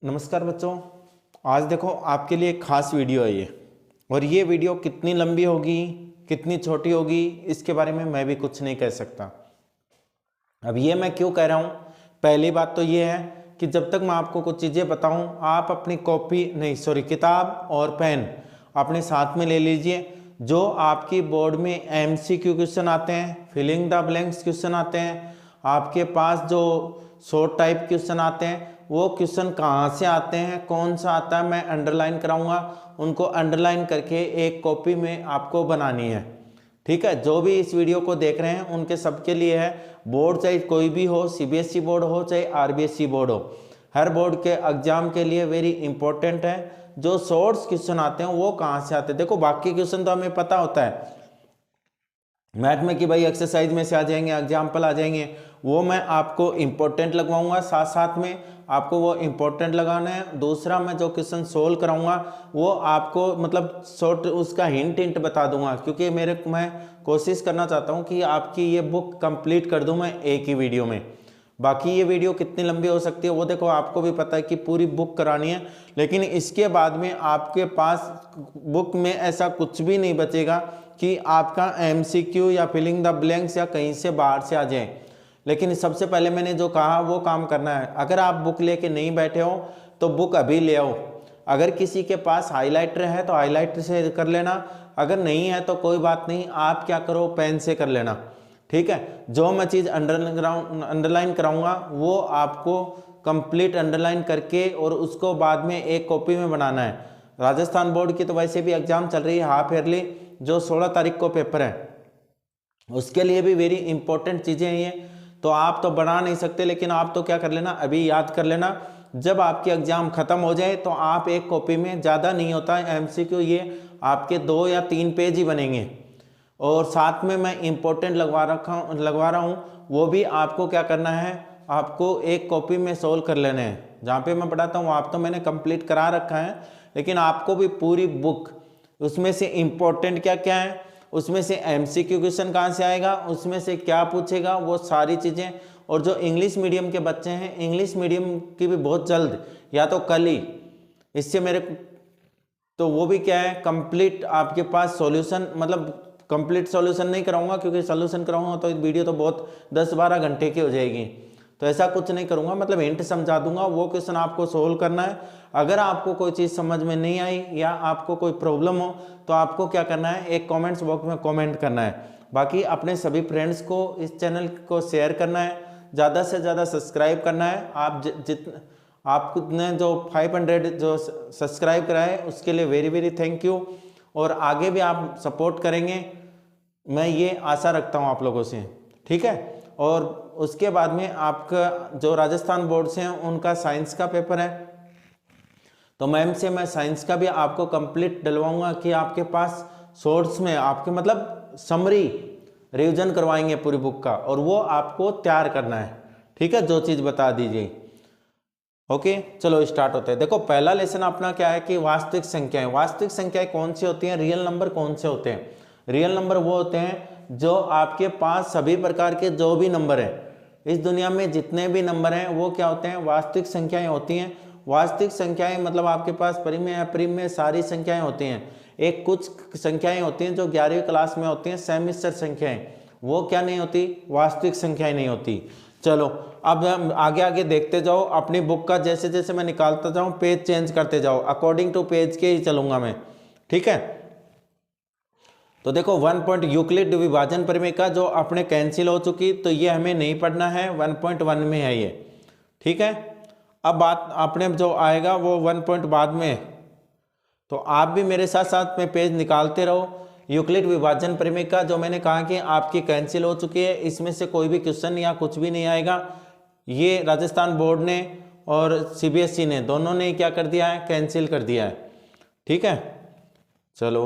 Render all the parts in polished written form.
नमस्कार बच्चों। आज देखो आपके लिए एक खास वीडियो है ये। और ये वीडियो कितनी लंबी होगी कितनी छोटी होगी इसके बारे में मैं भी कुछ नहीं कह सकता। अब ये मैं क्यों कह रहा हूँ, पहली बात तो ये है कि जब तक मैं आपको कुछ चीज़ें बताऊँ आप अपनी किताब और पेन अपने साथ में ले लीजिए। जो आपकी बोर्ड में एमसीक्यू क्वेश्चन आते हैं, फिलिंग द ब्लैंक्स क्वेश्चन आते हैं, आपके पास जो शॉर्ट टाइप क्वेश्चन आते हैं, वो क्वेश्चन कहाँ से आते हैं, कौन सा आता है, मैं अंडरलाइन कराऊंगा। उनको अंडरलाइन करके एक कॉपी में आपको बनानी है। ठीक है, जो भी इस वीडियो को देख रहे हैं उनके सबके लिए है। बोर्ड चाहे कोई भी हो, सीबीएसई बोर्ड हो चाहे आरबीएसई बोर्ड हो, हर बोर्ड के एग्जाम के लिए वेरी इंपॉर्टेंट है। जो शॉर्ट्स क्वेश्चन आते हैं वो कहाँ से आते हैं। देखो बाकी क्वेश्चन तो हमें पता होता है मैथ में कि भाई एक्सरसाइज में से आ जाएंगे, एग्जाम्पल आ जाएंगे, वो मैं आपको इंपॉर्टेंट लगवाऊंगा। साथ साथ में आपको वो इंपॉर्टेंट लगाना है। दूसरा, मैं जो क्वेश्चन सोल्व कराऊंगा वो आपको मतलब शॉर्ट उसका हिंट बता दूंगा, क्योंकि मैं कोशिश करना चाहता हूँ कि आपकी ये बुक कंप्लीट कर दूं मैं एक ही वीडियो में। बाकी ये वीडियो कितनी लंबी हो सकती है वो देखो आपको भी पता है कि पूरी बुक करानी है, लेकिन इसके बाद में आपके पास बुक में ऐसा कुछ भी नहीं बचेगा कि आपका एमसीक्यू या फिलिंग द ब्लैंक्स या कहीं से बाहर से आ जाए। लेकिन सबसे पहले मैंने जो कहा वो काम करना है। अगर आप बुक लेके नहीं बैठे हो तो बुक अभी ले आओ। अगर किसी के पास हाईलाइटर है तो हाईलाइटर से कर लेना, अगर नहीं है तो कोई बात नहीं, आप क्या करो पेन से कर लेना। ठीक है, जो मैं चीज़ अंडरलाइन कराऊंगा वो आपको कंप्लीट अंडरलाइन करके और उसको बाद में एक कॉपी में बनाना है। राजस्थान बोर्ड की तो वैसे भी एग्जाम चल रही है हाफ ईयरली, जो 16 तारीख को पेपर है, उसके लिए भी वेरी इंपॉर्टेंट चीज़ें हैं ये। तो आप तो बना नहीं सकते, लेकिन आप तो क्या कर लेना, अभी याद कर लेना। जब आपकी एग्जाम खत्म हो जाए तो आप एक कॉपी में, ज़्यादा नहीं होता है एमसीक्यू, ये आपके 2 या 3 पेज ही बनेंगे। और साथ में मैं इंपॉर्टेंट लगवा रहा हूँ, वो भी आपको क्या करना है, आपको एक कॉपी में सोल्व कर लेने हैं। जहाँ पे मैं पढ़ाता हूँ आप तो मैंने कंप्लीट करा रखा है, लेकिन आपको भी पूरी बुक, उसमें से इंपॉर्टेंट क्या क्या है, उसमें से एमसीक्यू क्वेश्चन कहाँ से आएगा, उसमें से क्या पूछेगा, वो सारी चीज़ें। और जो इंग्लिश मीडियम के बच्चे हैं, इंग्लिश मीडियम की भी बहुत जल्द या तो कल ही इससे मेरे, तो वो भी क्या है कंप्लीट आपके पास सॉल्यूशन, मतलब कंप्लीट सॉल्यूशन नहीं कराऊंगा, क्योंकि सॉल्यूशन कराऊंगा तो वीडियो तो बहुत 10-12 घंटे की हो जाएगी। तो ऐसा कुछ नहीं करूंगा, मतलब हिंट समझा दूंगा, वो क्वेश्चन आपको सोल्व करना है। अगर आपको कोई चीज़ समझ में नहीं आई या आपको कोई प्रॉब्लम हो तो आपको क्या करना है, एक कमेंट्स बॉक्स में कमेंट करना है। बाकी अपने सभी फ्रेंड्स को इस चैनल को शेयर करना है, ज़्यादा से ज़्यादा सब्सक्राइब करना है। आपने जो 500 जो सब्सक्राइब कराए उसके लिए वेरी वेरी थैंक यू, और आगे भी आप सपोर्ट करेंगे, मैं ये आशा रखता हूँ आप लोगों से। ठीक है, और उसके बाद में आपका जो राजस्थान बोर्ड से हैं उनका साइंस का पेपर है, तो मैम से मैं साइंस का भी आपको कंप्लीट डलवाऊंगा कि आपके पास शॉर्ट्स में आपके मतलब समरी रिवीजन करवाएंगे पूरी बुक का, और वो आपको तैयार करना है। ठीक है, जो चीज़ बता दीजिए। ओके चलो स्टार्ट होते हैं। देखो पहला लेसन अपना क्या है कि वास्तविक संख्याएं। वास्तविक संख्याएं कौन सी होती हैं, रियल नंबर कौन से होते हैं। रियल नंबर वो होते हैं जो आपके पास सभी प्रकार के जो भी नंबर हैं, इस दुनिया में जितने भी नंबर हैं वो क्या होते हैं, वास्तविक संख्याएं होती हैं। वास्तविक संख्याएं मतलब आपके पास परिमेय अपरिमेय सारी संख्याएं होती हैं। एक कुछ संख्याएं होती हैं जो 11वीं क्लास में होती हैं, सेमिस्टर संख्याएं, वो क्या नहीं होती, वास्तविक संख्याएं नहीं होती। चलो अब हम आगे आगे देखते जाओ अपनी बुक का, जैसे जैसे मैं निकालता जाऊं पेज चेंज करते जाओ, अकॉर्डिंग टू पेज के ही चलूंगा मैं। ठीक है, तो देखो 1 पॉइंट यूक्लिड विभाजन परिमेय जो अपने कैंसिल हो चुकी, तो ये हमें नहीं पढ़ना है, 1.1 में है ये। ठीक है, अब बात अपने जो आएगा वो 1 पॉइंट बाद में, तो आप भी मेरे साथ साथ में पेज निकालते रहो। यूक्लिड विभाजन परिमेय का जो मैंने कहा कि आपकी कैंसिल हो चुकी है, इसमें से कोई भी क्वेश्चन या कुछ भी नहीं आएगा। ये राजस्थान बोर्ड ने और सीबीएसई ने दोनों ने क्या कर दिया है, कैंसिल कर दिया है। ठीक है, चलो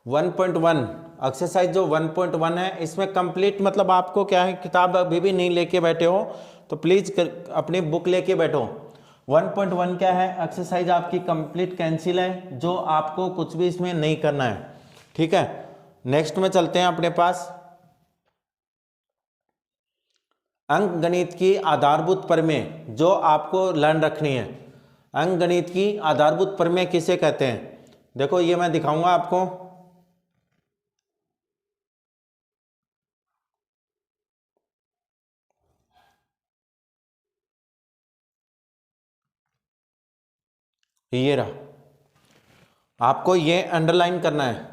1.1 एक्सरसाइज जो 1.1 है इसमें कंप्लीट मतलब आपको क्या है, किताब अभी भी नहीं लेके बैठे हो तो प्लीज अपनी बुक लेके बैठो। 1.1 क्या है, एक्सरसाइज आपकी कंप्लीट कैंसिल है, जो आपको कुछ भी इसमें नहीं करना है। ठीक है, नेक्स्ट में चलते हैं अपने पास। अंक गणित की आधारभूत प्रमेय जो आपको लर्न रखनी है। अंक गणित की आधारभूत प्रमेय किसे कहते हैं, देखो ये मैं दिखाऊंगा आपको। ये रहा, आपको ये अंडरलाइन करना है।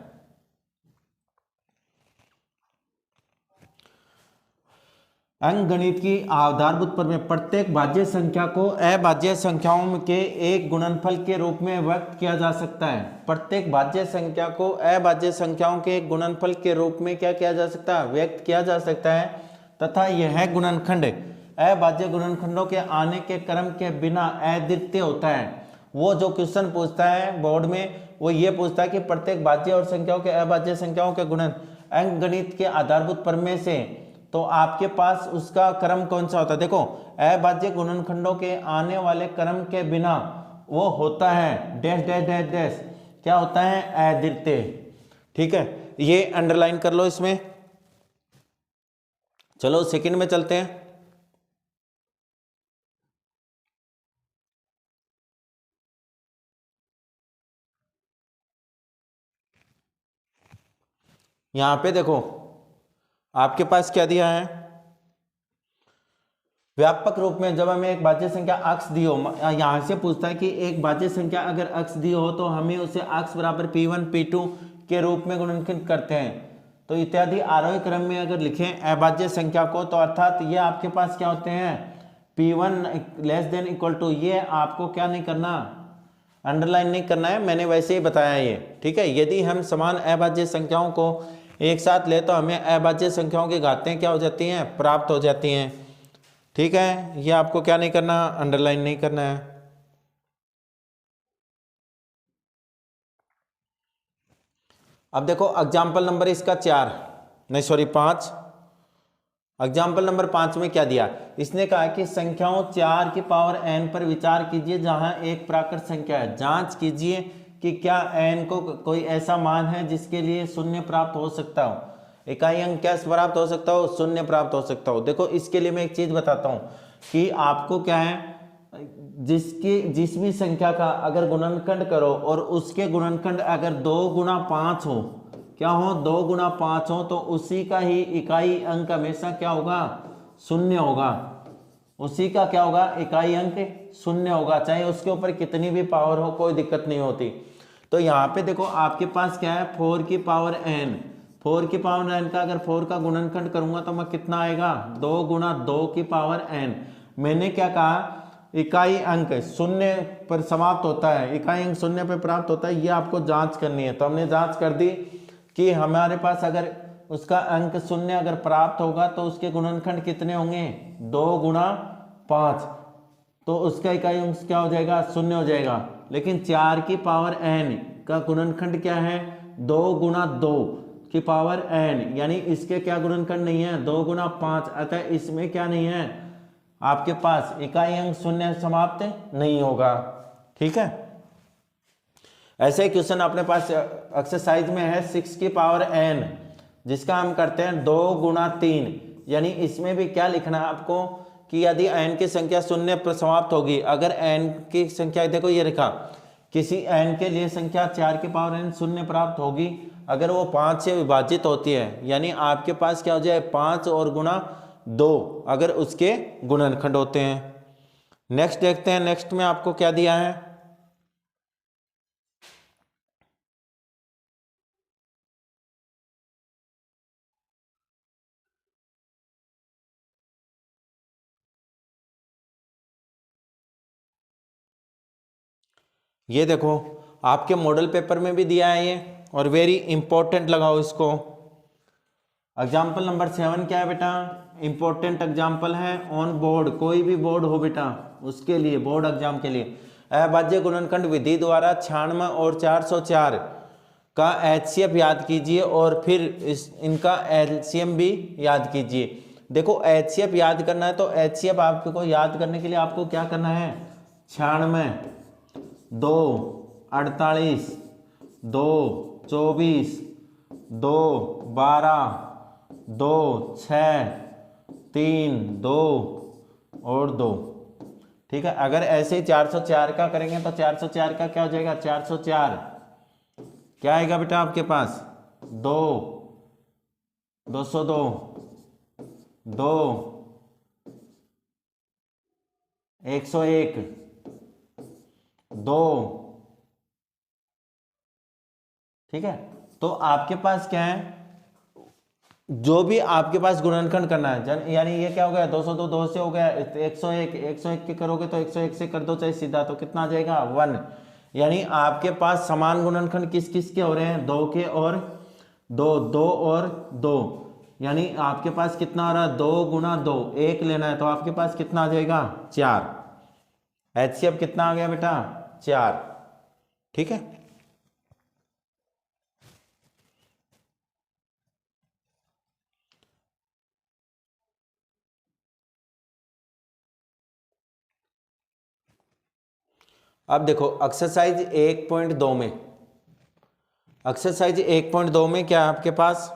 अंक गणित की आधारभूत प्रमेय, प्रत्येक भाज्य संख्या को अभाज्य संख्याओं के एक गुणनफल के रूप में व्यक्त किया जा सकता है। प्रत्येक भाज्य संख्या को अभाज्य संख्याओं के एक गुणनफल के रूप में क्या किया जा सकता है, व्यक्त किया जा सकता है, तथा यह गुणनखंड अभाज्य गुणनखंडों के आने के क्रम के बिना अद्वितीय होता है। वो जो क्वेश्चन पूछता है बोर्ड में, वो ये पूछता है कि प्रत्येक भाज्य और संख्याओं के अभाज्य संख्याओं के गुणन अंक गणित के आधारभूत प्रमेय से, तो आपके पास उसका क्रम कौन सा होता है, देखो अभाज्य गुणनखंडों के आने वाले क्रम के बिना वो होता है डैश डैश डैश डैश, क्या होता है, अद्वितीय। ठीक है, ये अंडरलाइन कर लो इसमें। चलो सेकंड में चलते हैं। यहां पे देखो आपके पास क्या दिया है, व्यापक रूप में जब हमें एक भाज्य संख्या अक्ष दी हो, यहां से पूछता है कि एक भाज्य संख्या अगर अक्ष दी हो तो हमें उसे अक्ष बराबर P1 P2 के रूप में गुणनखंड करते हैं। तो इत्यादि आरोही क्रम में अगर लिखें अभाज्य संख्या को, तो अर्थात ये आपके पास क्या होते हैं, P1 less than equal to, ये आपको क्या नहीं करना, अंडरलाइन नहीं करना है, मैंने वैसे ही बताया ये। ठीक है, यदि हम समान अभाज्य संख्याओं को एक साथ ले तो हमें अभाज्य संख्याओं की घातें क्या हो जाती हैं, प्राप्त हो जाती हैं। ठीक है, ये आपको क्या नहीं करना, अंडरलाइन नहीं करना है। अब देखो एग्जाम्पल नंबर इसका 5। एग्जाम्पल नंबर 5 में क्या दिया, इसने कहा कि संख्याओं 4 की पावर n पर विचार कीजिए जहां एक प्राकृत संख्या है। जांच कीजिए कि क्या n को कोई ऐसा मान है जिसके लिए शून्य प्राप्त हो सकता हो, इकाई अंक क्या प्राप्त हो सकता हो, शून्य प्राप्त हो सकता हो। देखो इसके लिए मैं एक चीज बताता हूं कि आपको क्या है, जिस भी संख्या का अगर गुणनखंड करो और उसके गुणनखंड अगर 2 गुना 5 हो, क्या हो, 2 गुना 5 हो, तो उसी का ही इकाई अंक हमेशा क्या होगा, शून्य होगा। उसी का क्या होगा, इकाई अंक शून्य होगा, चाहे उसके ऊपर कितनी भी पावर हो, कोई दिक्कत नहीं होती। तो यहाँ पे देखो आपके पास क्या है, 4 की पावर n, 4 की पावर n का अगर 4 का गुणनखंड करूंगा तो मैं कितना आएगा, 2 गुना 2 की पावर n। मैंने क्या कहा, इकाई अंक शून्य पर समाप्त होता है, इकाई अंक शून्य पर प्राप्त होता है, ये आपको जांच करनी है। तो हमने जांच कर दी कि हमारे पास अगर उसका अंक शून्य अगर प्राप्त होगा तो उसके गुणनखंड कितने होंगे, 2 गुना 5, तो उसका इकाई अंक क्या हो जाएगा, शून्य हो जाएगा। लेकिन 4 की पावर n का गुणनखंड क्या है, 2 गुना 2 की पावर n, यानी इसके क्या गुणनखंड नहीं है, 2 गुना 5, अतः इसमें क्या नहीं है, आपके पास इकाई अंक शून्य समाप्त नहीं होगा। ठीक है, ऐसे ही क्वेश्चन अपने पास एक्सरसाइज में है 6 की पावर n, जिसका हम करते हैं 2 गुना 3, यानी इसमें भी क्या लिखना है आपको कि यदि n की संख्या शून्य पर समाप्त होगी, अगर n की संख्या, देखो ये लिखा, किसी n के लिए संख्या 4 की पावर n शून्य प्राप्त होगी अगर वो 5 से विभाजित होती है, यानी आपके पास क्या हो जाए, 5 और गुना 2 अगर उसके गुणनखंड होते हैं। नेक्स्ट देखते हैं, नेक्स्ट में आपको क्या दिया है, ये देखो आपके मॉडल पेपर में भी दिया है ये, और वेरी इंपॉर्टेंट लगाओ इसको। एग्जाम्पल नंबर 7 क्या है बेटा, इंपॉर्टेंट एग्जाम्पल है ऑन बोर्ड, कोई भी बोर्ड हो बेटा उसके लिए, बोर्ड एग्जाम के लिए। अभाज्य गुणनखंड विधि द्वारा 96 और 404 का HCF याद कीजिए और फिर इनका LCM भी याद कीजिए। देखो HCF याद करना है तो HCF आपको याद करने के लिए आपको क्या करना है, 96, 2 48, 2 24, 2 12, 2 6, 3 2 और 2। ठीक है, अगर ऐसे ही 404 का करेंगे तो 404 का क्या हो जाएगा, 404 क्या आएगा बेटा आपके पास, 2 202, 2 101, 2। ठीक है, तो आपके पास क्या है, जो भी आपके पास गुणनखंड करना है, यानी ये क्या हो गया, 202 2 से हो गया, 101 101 के करोगे तो 101 से कर दो चाहे सीधा, तो कितना आ जाएगा 1। यानी आपके पास समान गुणनखंड किस किस के हो रहे हैं, 2 के और 2, 2 और 2, यानी आपके पास कितना हो रहा है, 2 गुणा 2, 1 लेना है तो आपके पास कितना आ जाएगा 4। HCF कितना आ गया बेटा 4। ठीक है, अब देखो एक्सरसाइज 1.2 में, एक्सरसाइज 1.2 में क्या है आपके पास,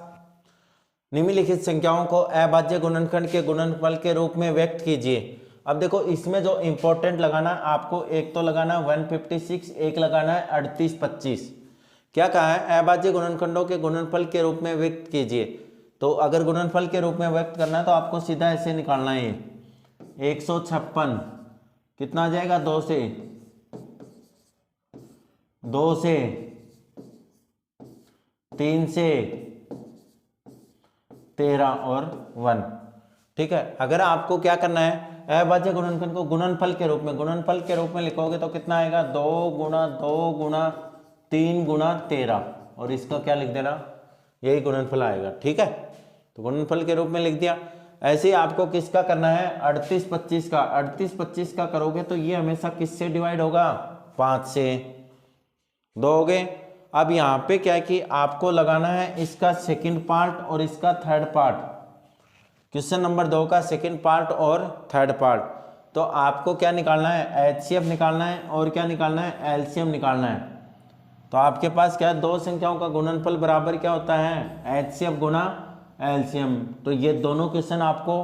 निम्नलिखित संख्याओं को अभाज्य गुणनखंड के गुणनफल के रूप में व्यक्त कीजिए। अब देखो इसमें जो इंपॉर्टेंट लगाना है आपको, एक तो लगाना है 156, एक लगाना है 38 25। क्या कहा है, अभाज्य गुणनखंडों के गुणनफल के रूप में व्यक्त कीजिए। तो अगर गुणनफल के रूप में व्यक्त करना है तो आपको सीधा ऐसे निकालना है, 156 कितना आ जाएगा, 2 से 3 से 13 और 1। ठीक है, अगर आपको क्या करना है, अभाज्य गुणनखंड को गुणनफल के रूप में लिखोगे तो कितना आएगा, 2 गुणा 2 गुणा 3 गुणा 13, और इसका क्या लिख देना, यही गुणनफल आएगा। ठीक है, तो गुणनफल के रूप में लिख दिया। ऐसे ही आपको किसका करना है, 38 25 का, 38 25 का करोगे तो ये हमेशा किससे डिवाइड होगा, 5 से, 2 हो गए। अब यहाँ पे क्या है कि आपको लगाना है इसका सेकंड पार्ट और इसका थर्ड पार्ट, क्वेश्चन नंबर 2 का सेकंड पार्ट और थर्ड पार्ट। तो आपको क्या निकालना है, HCF निकालना है और क्या निकालना है, LCM निकालना है। तो आपके पास क्या है, दो संख्याओं का गुणनफल बराबर क्या होता है, HCF गुणा LCM। तो ये दोनों क्वेश्चन आपको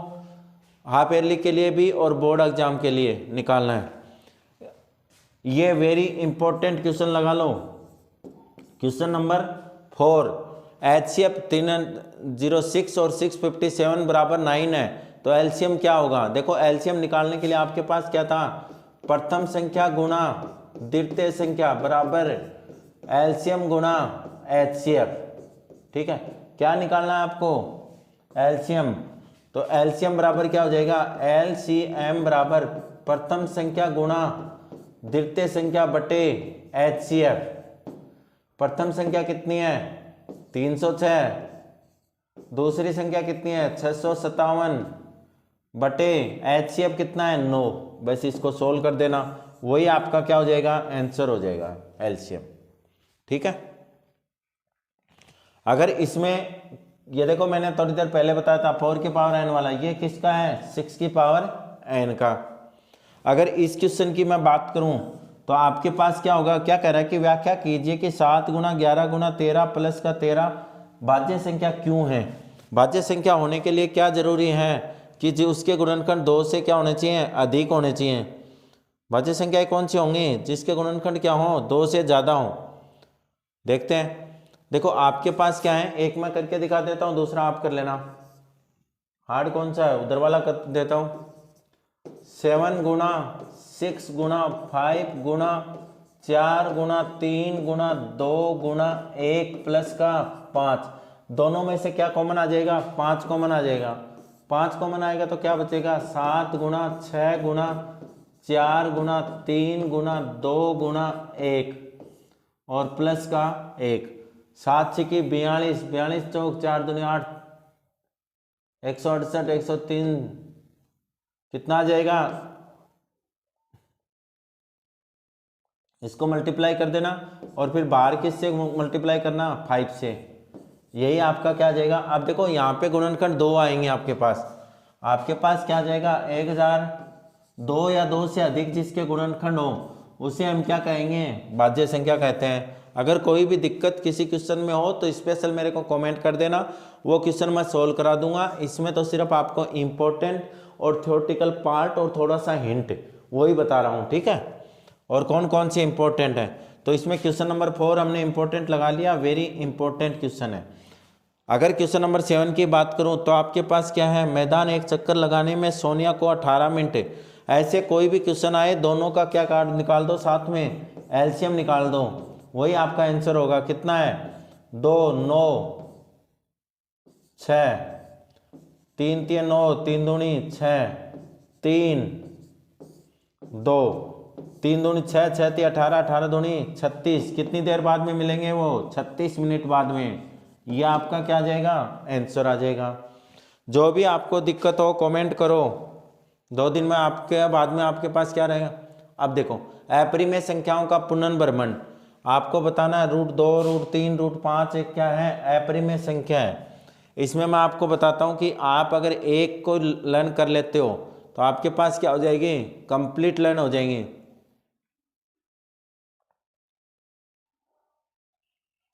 हाफ ईयरली के लिए भी और बोर्ड एग्जाम के लिए निकालना है। ये वेरी इंपॉर्टेंट क्वेश्चन लगा लो। क्वेश्चन नंबर 4, HCF 306 और 657 बराबर 9 है, तो LCM क्या होगा। देखो LCM निकालने के लिए आपके पास क्या था, प्रथम संख्या गुणा द्वितीय संख्या बराबर LCM गुणा HCF। ठीक है, क्या निकालना है आपको, LCM। तो LCM बराबर क्या हो जाएगा, LCM बराबर प्रथम संख्या गुणा द्वितीय संख्या बटे HCF। प्रथम संख्या कितनी है, 306, दूसरी संख्या कितनी है, 657 बटे HCF कितना है, 9। बस इसको सोल्व कर देना, वही आपका क्या हो जाएगा, आंसर हो जाएगा LCM। ठीक है, अगर इसमें ये देखो मैंने थोड़ी देर पहले बताया था 4 की पावर n वाला, ये किसका है, 6 की पावर n का। अगर इस क्वेश्चन की मैं बात करूं तो आपके पास क्या होगा, क्या कह रहा है कि व्याख्या कीजिए कि 7 गुणा 11 गुणा 13 प्लस का 13 भाज्य संख्या क्यों है। भाज्य संख्या होने के लिए क्या जरूरी है कि जो उसके गुणनखंड 2 से क्या होने चाहिए, अधिक होने चाहिए। भाज्य संख्याएं कौन सी होंगी, जिसके गुणनखंड क्या हो, 2 से ज़्यादा हो। देखते हैं, देखो आपके पास क्या है, एक मैं करके दिखा देता हूँ, दूसरा आप कर लेना। हार्ड कौन सा है, उधर वाला कर देता हूँ। 7 गुणा 6 गुणा 5 गुणा 4 गुणा 3 गुणा 2 गुणा 1 प्लस का 5, दोनों में से क्या कॉमन आ जाएगा, 5 कॉमन आ जाएगा। 5 कॉमन आएगा तो क्या बचेगा, 7 गुणा 6 गुणा 4 गुणा 3 गुणा 2 गुणा 1 और प्लस का 1। 7 6 42, 42 चौक 4 दूनी 8, 168 103 कितना आ जाएगा, इसको मल्टीप्लाई कर देना, और फिर बाहर किससे मल्टीप्लाई करना, 5 से। यही आपका क्या आ जाएगा। अब देखो यहाँ पे गुणनखंड 2 आएंगे आपके पास क्या आ जाएगा 1000, 2 या 2 से अधिक जिसके गुणनखंड हो उसे हम क्या कहेंगे, भाज्य संख्या कहते हैं। अगर कोई भी दिक्कत किसी क्वेश्चन में हो तो स्पेशल मेरे को कमेंट कर देना, वो क्वेश्चन मैं सोल्व करा दूंगा। इसमें तो सिर्फ आपको इम्पोर्टेंट और थ्योरेटिकल पार्ट और थोड़ा सा हिंट वही बता रहा हूँ, ठीक है। और कौन कौन से इंपॉर्टेंट है, तो इसमें क्वेश्चन नंबर 4 हमने इंपॉर्टेंट लगा लिया, वेरी इंपॉर्टेंट क्वेश्चन है। अगर क्वेश्चन नंबर 7 की बात करूं तो आपके पास क्या है, मैदान एक चक्कर लगाने में सोनिया को 18 मिनट। ऐसे कोई भी क्वेश्चन आए दोनों का क्या कार्ड निकाल दो, साथ में एलसीएम निकाल दो, वही आपका आंसर होगा। कितना है 2, 9, 6, 3 3 9, 3 दूनी 6, 3 2, 3 दूनी 6, 6 3 18, 18 दूनी 36। कितनी देर बाद में मिलेंगे वो, 36 मिनट बाद में। ये आपका क्या आ जाएगा, आंसर आ जाएगा। जो भी आपको दिक्कत हो कमेंट करो, 2 दिन में आपके बाद में आपके पास क्या रहेगा। अब देखो अपरिमेय संख्याओं का पुनर्भ्रमण आपको बताना है, √2, √3, √5 एक क्या है, अपरिमेय संख्या है। इसमें मैं आपको बताता हूँ कि आप अगर एक को लर्न कर लेते हो तो आपके पास क्या हो जाएगी, कंप्लीट लर्न हो जाएंगे।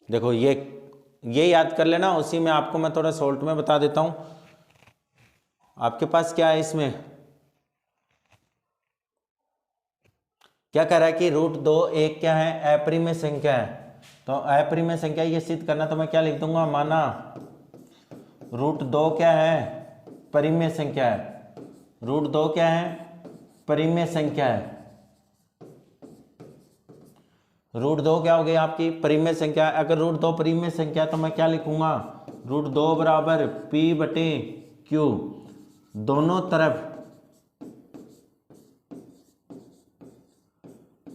देखो ये याद कर लेना, उसी में आपको मैं थोड़ा शॉर्ट में बता देता हूं। आपके पास क्या है, इसमें क्या कह रहा है कि √2 एक क्या है, अपरिमेय संख्या है। तो अपरिमेय संख्या ये सिद्ध करना, तो मैं क्या लिख दूंगा, माना √2 क्या है, परिमेय संख्या है। √2 क्या है, परिमेय संख्या है। √2 क्या हो गई आपकी, परिमेय संख्या। अगर √2 परिमेय संख्या तो मैं क्या लिखूंगा, √2 बराबर P/Q।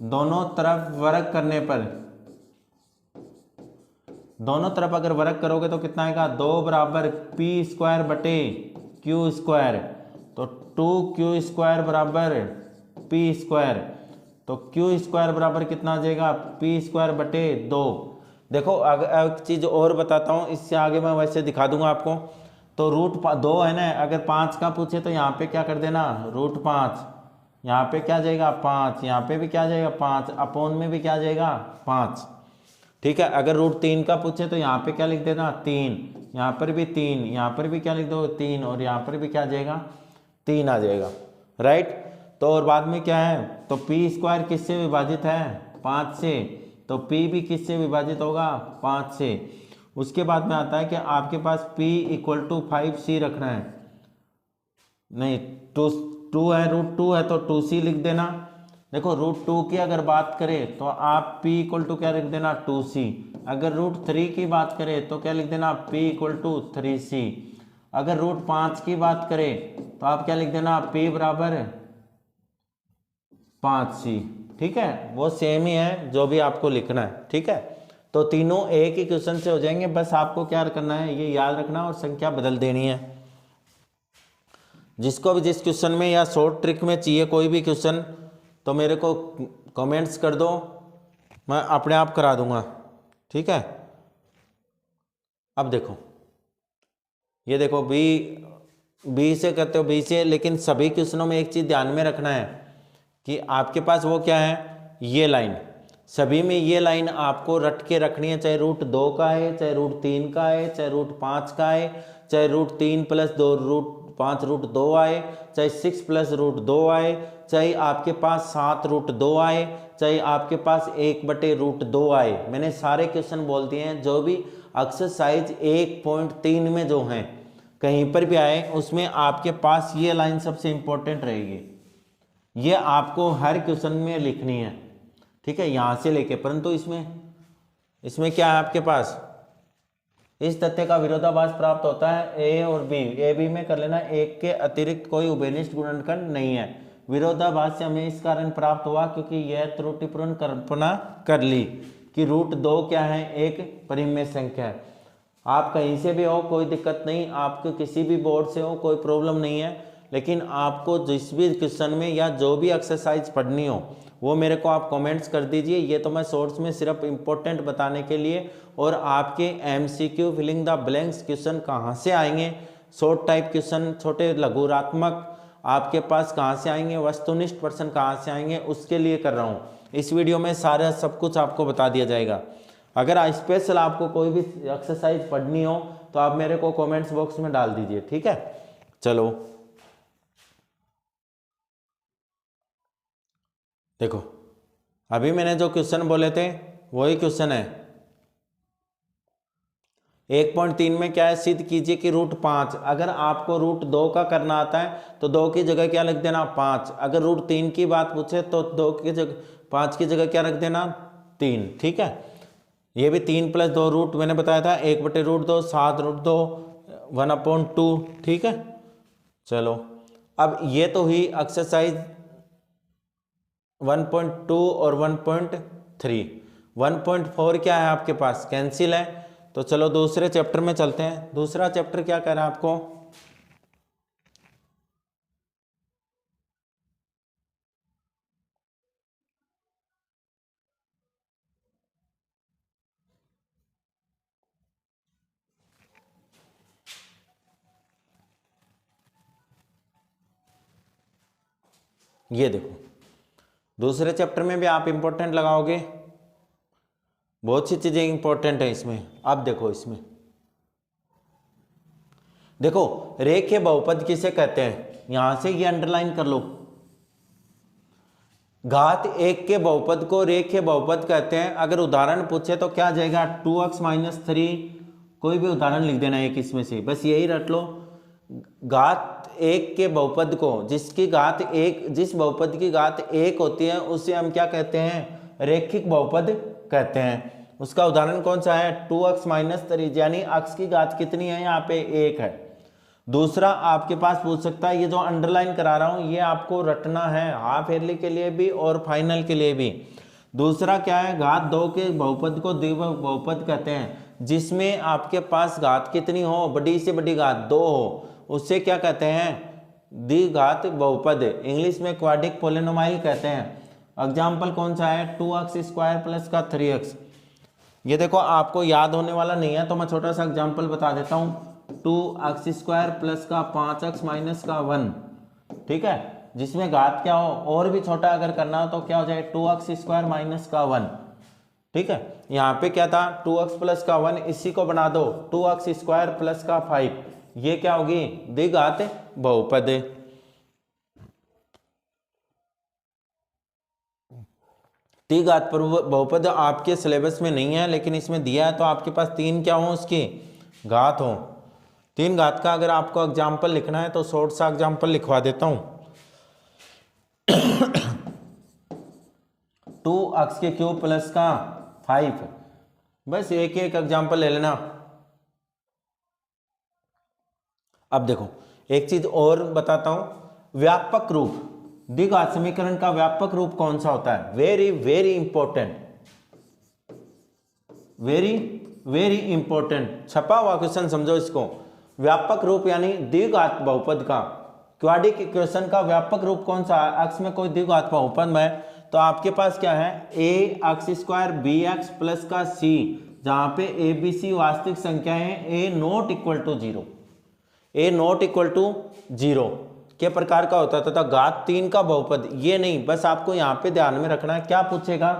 दोनों तरफ वर्ग करने पर, दोनों तरफ अगर वर्ग करोगे तो कितना आएगा, 2 बराबर P²/Q²। तो 2Q² बराबर P²। तो Q² बराबर कितना आ जाएगा, P²/2। देखो अगर एक चीज और बताता हूँ, इससे आगे मैं वैसे दिखा दूंगा आपको। तो √2 है ना, अगर 5 का पूछे तो यहाँ पे क्या कर देना, √5, यहाँ पे क्या जाएगा 5, यहाँ पे भी क्या जाएगा 5, अपोन में भी क्या जाएगा 5, ठीक है। अगर √3 का पूछे तो यहाँ पे क्या लिख देना 3, यहाँ पर भी 3, यहाँ पर भी क्या लिख दो 3, और यहाँ पर भी क्या जाएगा 3 आ जाएगा, राइट। तो और बाद में क्या है, तो P² किससे विभाजित है, 5 से। तो P भी किससे विभाजित होगा, 5 से। उसके बाद में आता है कि आपके पास P = 5C रखना है, नहीं 2 है, √2 है तो 2C लिख देना। देखो √2 की अगर बात करें तो आप P = क्या लिख देना 2C। अगर √3 की बात करें तो क्या लिख देना, P = 3C। अगर √5 की बात करें तो आप क्या लिख देना, P बराबर 5C, ठीक है। वो सेम ही है जो भी आपको लिखना है, ठीक है। तो तीनों एक ही क्वेश्चन से हो जाएंगे, बस आपको क्या करना है, ये याद रखना और संख्या बदल देनी है। जिसको भी जिस क्वेश्चन में या शॉर्ट ट्रिक में चाहिए कोई भी क्वेश्चन तो मेरे को कमेंट्स कर दो, मैं अपने आप करा दूंगा, ठीक है। अब देखो ये देखो बी से करते हो, बी से, लेकिन सभी क्वेश्चनों में एक चीज़ ध्यान में रखना है कि आपके पास वो क्या है, ये लाइन, सभी में ये लाइन आपको रट के रखनी है, चाहे √2 का है, चाहे √3 का है, चाहे √5 का है, चाहे √3 + 2 √5 √2 आए, चाहे 6 + √2 आए, चाहे आपके पास 7 √2 आए, चाहे आपके पास 1/√2 आए। मैंने सारे क्वेश्चन बोल दिए हैं, जो भी एक्सरसाइज 1.3 में जो हैं कहीं पर भी आए उसमें आपके पास ये लाइन सबसे इंपॉर्टेंट रहेगी, ये आपको हर क्वेश्चन में लिखनी है, ठीक है, यहाँ से लेके। परंतु इसमें क्या है आपके पास, इस तथ्य का विरोधाभास प्राप्त होता है ए और बी, ए बी में कर लेना, एक के अतिरिक्त कोई उभयनिष्ठ गुणनखंड नहीं है। विरोधाभास से हमें इस कारण प्राप्त हुआ क्योंकि यह त्रुटिपूर्ण कल्पना कर ली कि √2 क्या है, एक परिमेय संख्या है। आप कहीं से भी हो कोई दिक्कत नहीं, आपके किसी भी बोर्ड से हो कोई प्रॉब्लम नहीं है, लेकिन आपको जिस भी क्वेश्चन में या जो भी एक्सरसाइज पढ़नी हो वो मेरे को आप कमेंट्स कर दीजिए। ये तो मैं शॉर्ट्स में सिर्फ इम्पोर्टेंट बताने के लिए, और आपके MCQ filling the blanks question कहाँ से आएंगे, शॉर्ट टाइप क्वेश्चन, छोटे लघुरात्मक आपके पास कहाँ से आएंगे, वस्तुनिष्ठ प्रश्न कहाँ से आएंगे, उसके लिए कर रहा हूँ। इस वीडियो में सारा सब कुछ आपको बता दिया जाएगा। अगर स्पेशल आपको कोई भी एक्सरसाइज पढ़नी हो तो आप मेरे को कमेंट्स बॉक्स में डाल दीजिए, ठीक है। चलो देखो, अभी मैंने जो क्वेश्चन बोले थे वही क्वेश्चन है। 1.3 में क्या है, सिद्ध कीजिए कि √5, अगर आपको √2 का करना आता है तो 2 की जगह क्या लिख देना 5, अगर √3 की बात पूछे तो 2 की जगह 5 की जगह क्या रख देना 3, ठीक है। ये भी 3 + 2 रूट मैंने बताया था 1/√2 7√2 1/2, ठीक है। चलो अब ये तो हुई एक्सरसाइज 1.2 और 1.3। 1.4 क्या है आपके पास, कैंसिल है। तो चलो दूसरे चैप्टर में चलते हैं। दूसरा चैप्टर क्या कह रहा है आपको, ये देखो दूसरे चैप्टर में भी आप इंपॉर्टेंट लगाओगे, बहुत सी चीजें इंपॉर्टेंट है इसमें। अब देखो इसमें देखो, रेखीय बहुपद किसे कहते हैं, यहां से ये अंडरलाइन कर लो। घात 1 के बहुपद को रेखीय बहुपद कहते हैं। अगर उदाहरण पूछे तो क्या जाएगा 2x-3, कोई भी उदाहरण लिख देना एक इसमें से, बस यही रट लो। घात 1 के बहुपद को, जिसकी घात 1, जिस बहुपद की घात 1 होती है उसे हम क्या कहते हैं, रेखिक बहुपद कहते हैं। उसका उदाहरण कौन सा है 2x-3, यानी x की घात कितनी है, यहाँ पे 1 है। दूसरा आपके पास पूछ सकता है, ये जो अंडरलाइन करा रहा हूं ये आपको रटना है हाफ ईयरली के लिए भी और फाइनल के लिए भी। दूसरा क्या है, घात 2 के बहुपद को द्विघात बहुपद कहते हैं, जिसमें आपके पास घात कितनी हो, बड़ी से बड़ी घात 2 हो, उससे क्या कहते हैं, द्विघात बहुपद, इंग्लिश में क्वाड्रिक पोलिनोमाइल कहते हैं। एग्जाम्पल कौन सा है 2x² + का 3x। ये देखो आपको याद होने वाला नहीं है तो मैं छोटा सा एग्जाम्पल बता देता हूँ। 2x² + का 5x - का 1, ठीक है, जिसमें घात क्या हो, और भी छोटा अगर करना हो तो क्या हो जाए 2x² - का 1, ठीक है। यहाँ पे क्या था 2x + का 1, इसी को बना दो 2x² + का 5, ये क्या होगी द्विघात बहुपद। द्विघात बहुपद आपके सिलेबस में नहीं है लेकिन इसमें दिया है, तो आपके पास 3 क्या हो उसकी घात हो। 3 घात का अगर आपको एग्जाम्पल लिखना है तो शॉर्ट सा एग्जाम्पल लिखवा देता हूं। 2x³ + का 5, बस एक एक एग्जाम्पल ले लेना। अब देखो एक चीज और बताता हूं, व्यापक रूप, द्विघात समीकरण का व्यापक रूप कौन सा होता है, very very important, very very important, छपा हुआ क्वेश्चन समझो इसको। व्यापक रूप यानी द्विघात बहुपद का, क्वाड्रिक इक्वेशन का व्यापक रूप कौन सा है, x में कोई द्विघात बहुपद है तो आपके पास क्या है ax² bx + का c, जहां पे a b c वास्तविक संख्या है, a ≠ 0, a ≠ 0 के प्रकार का होता है, तथा घात 3 का बहुपद, ये नहीं, बस आपको यहाँ पे ध्यान में रखना है क्या पूछेगा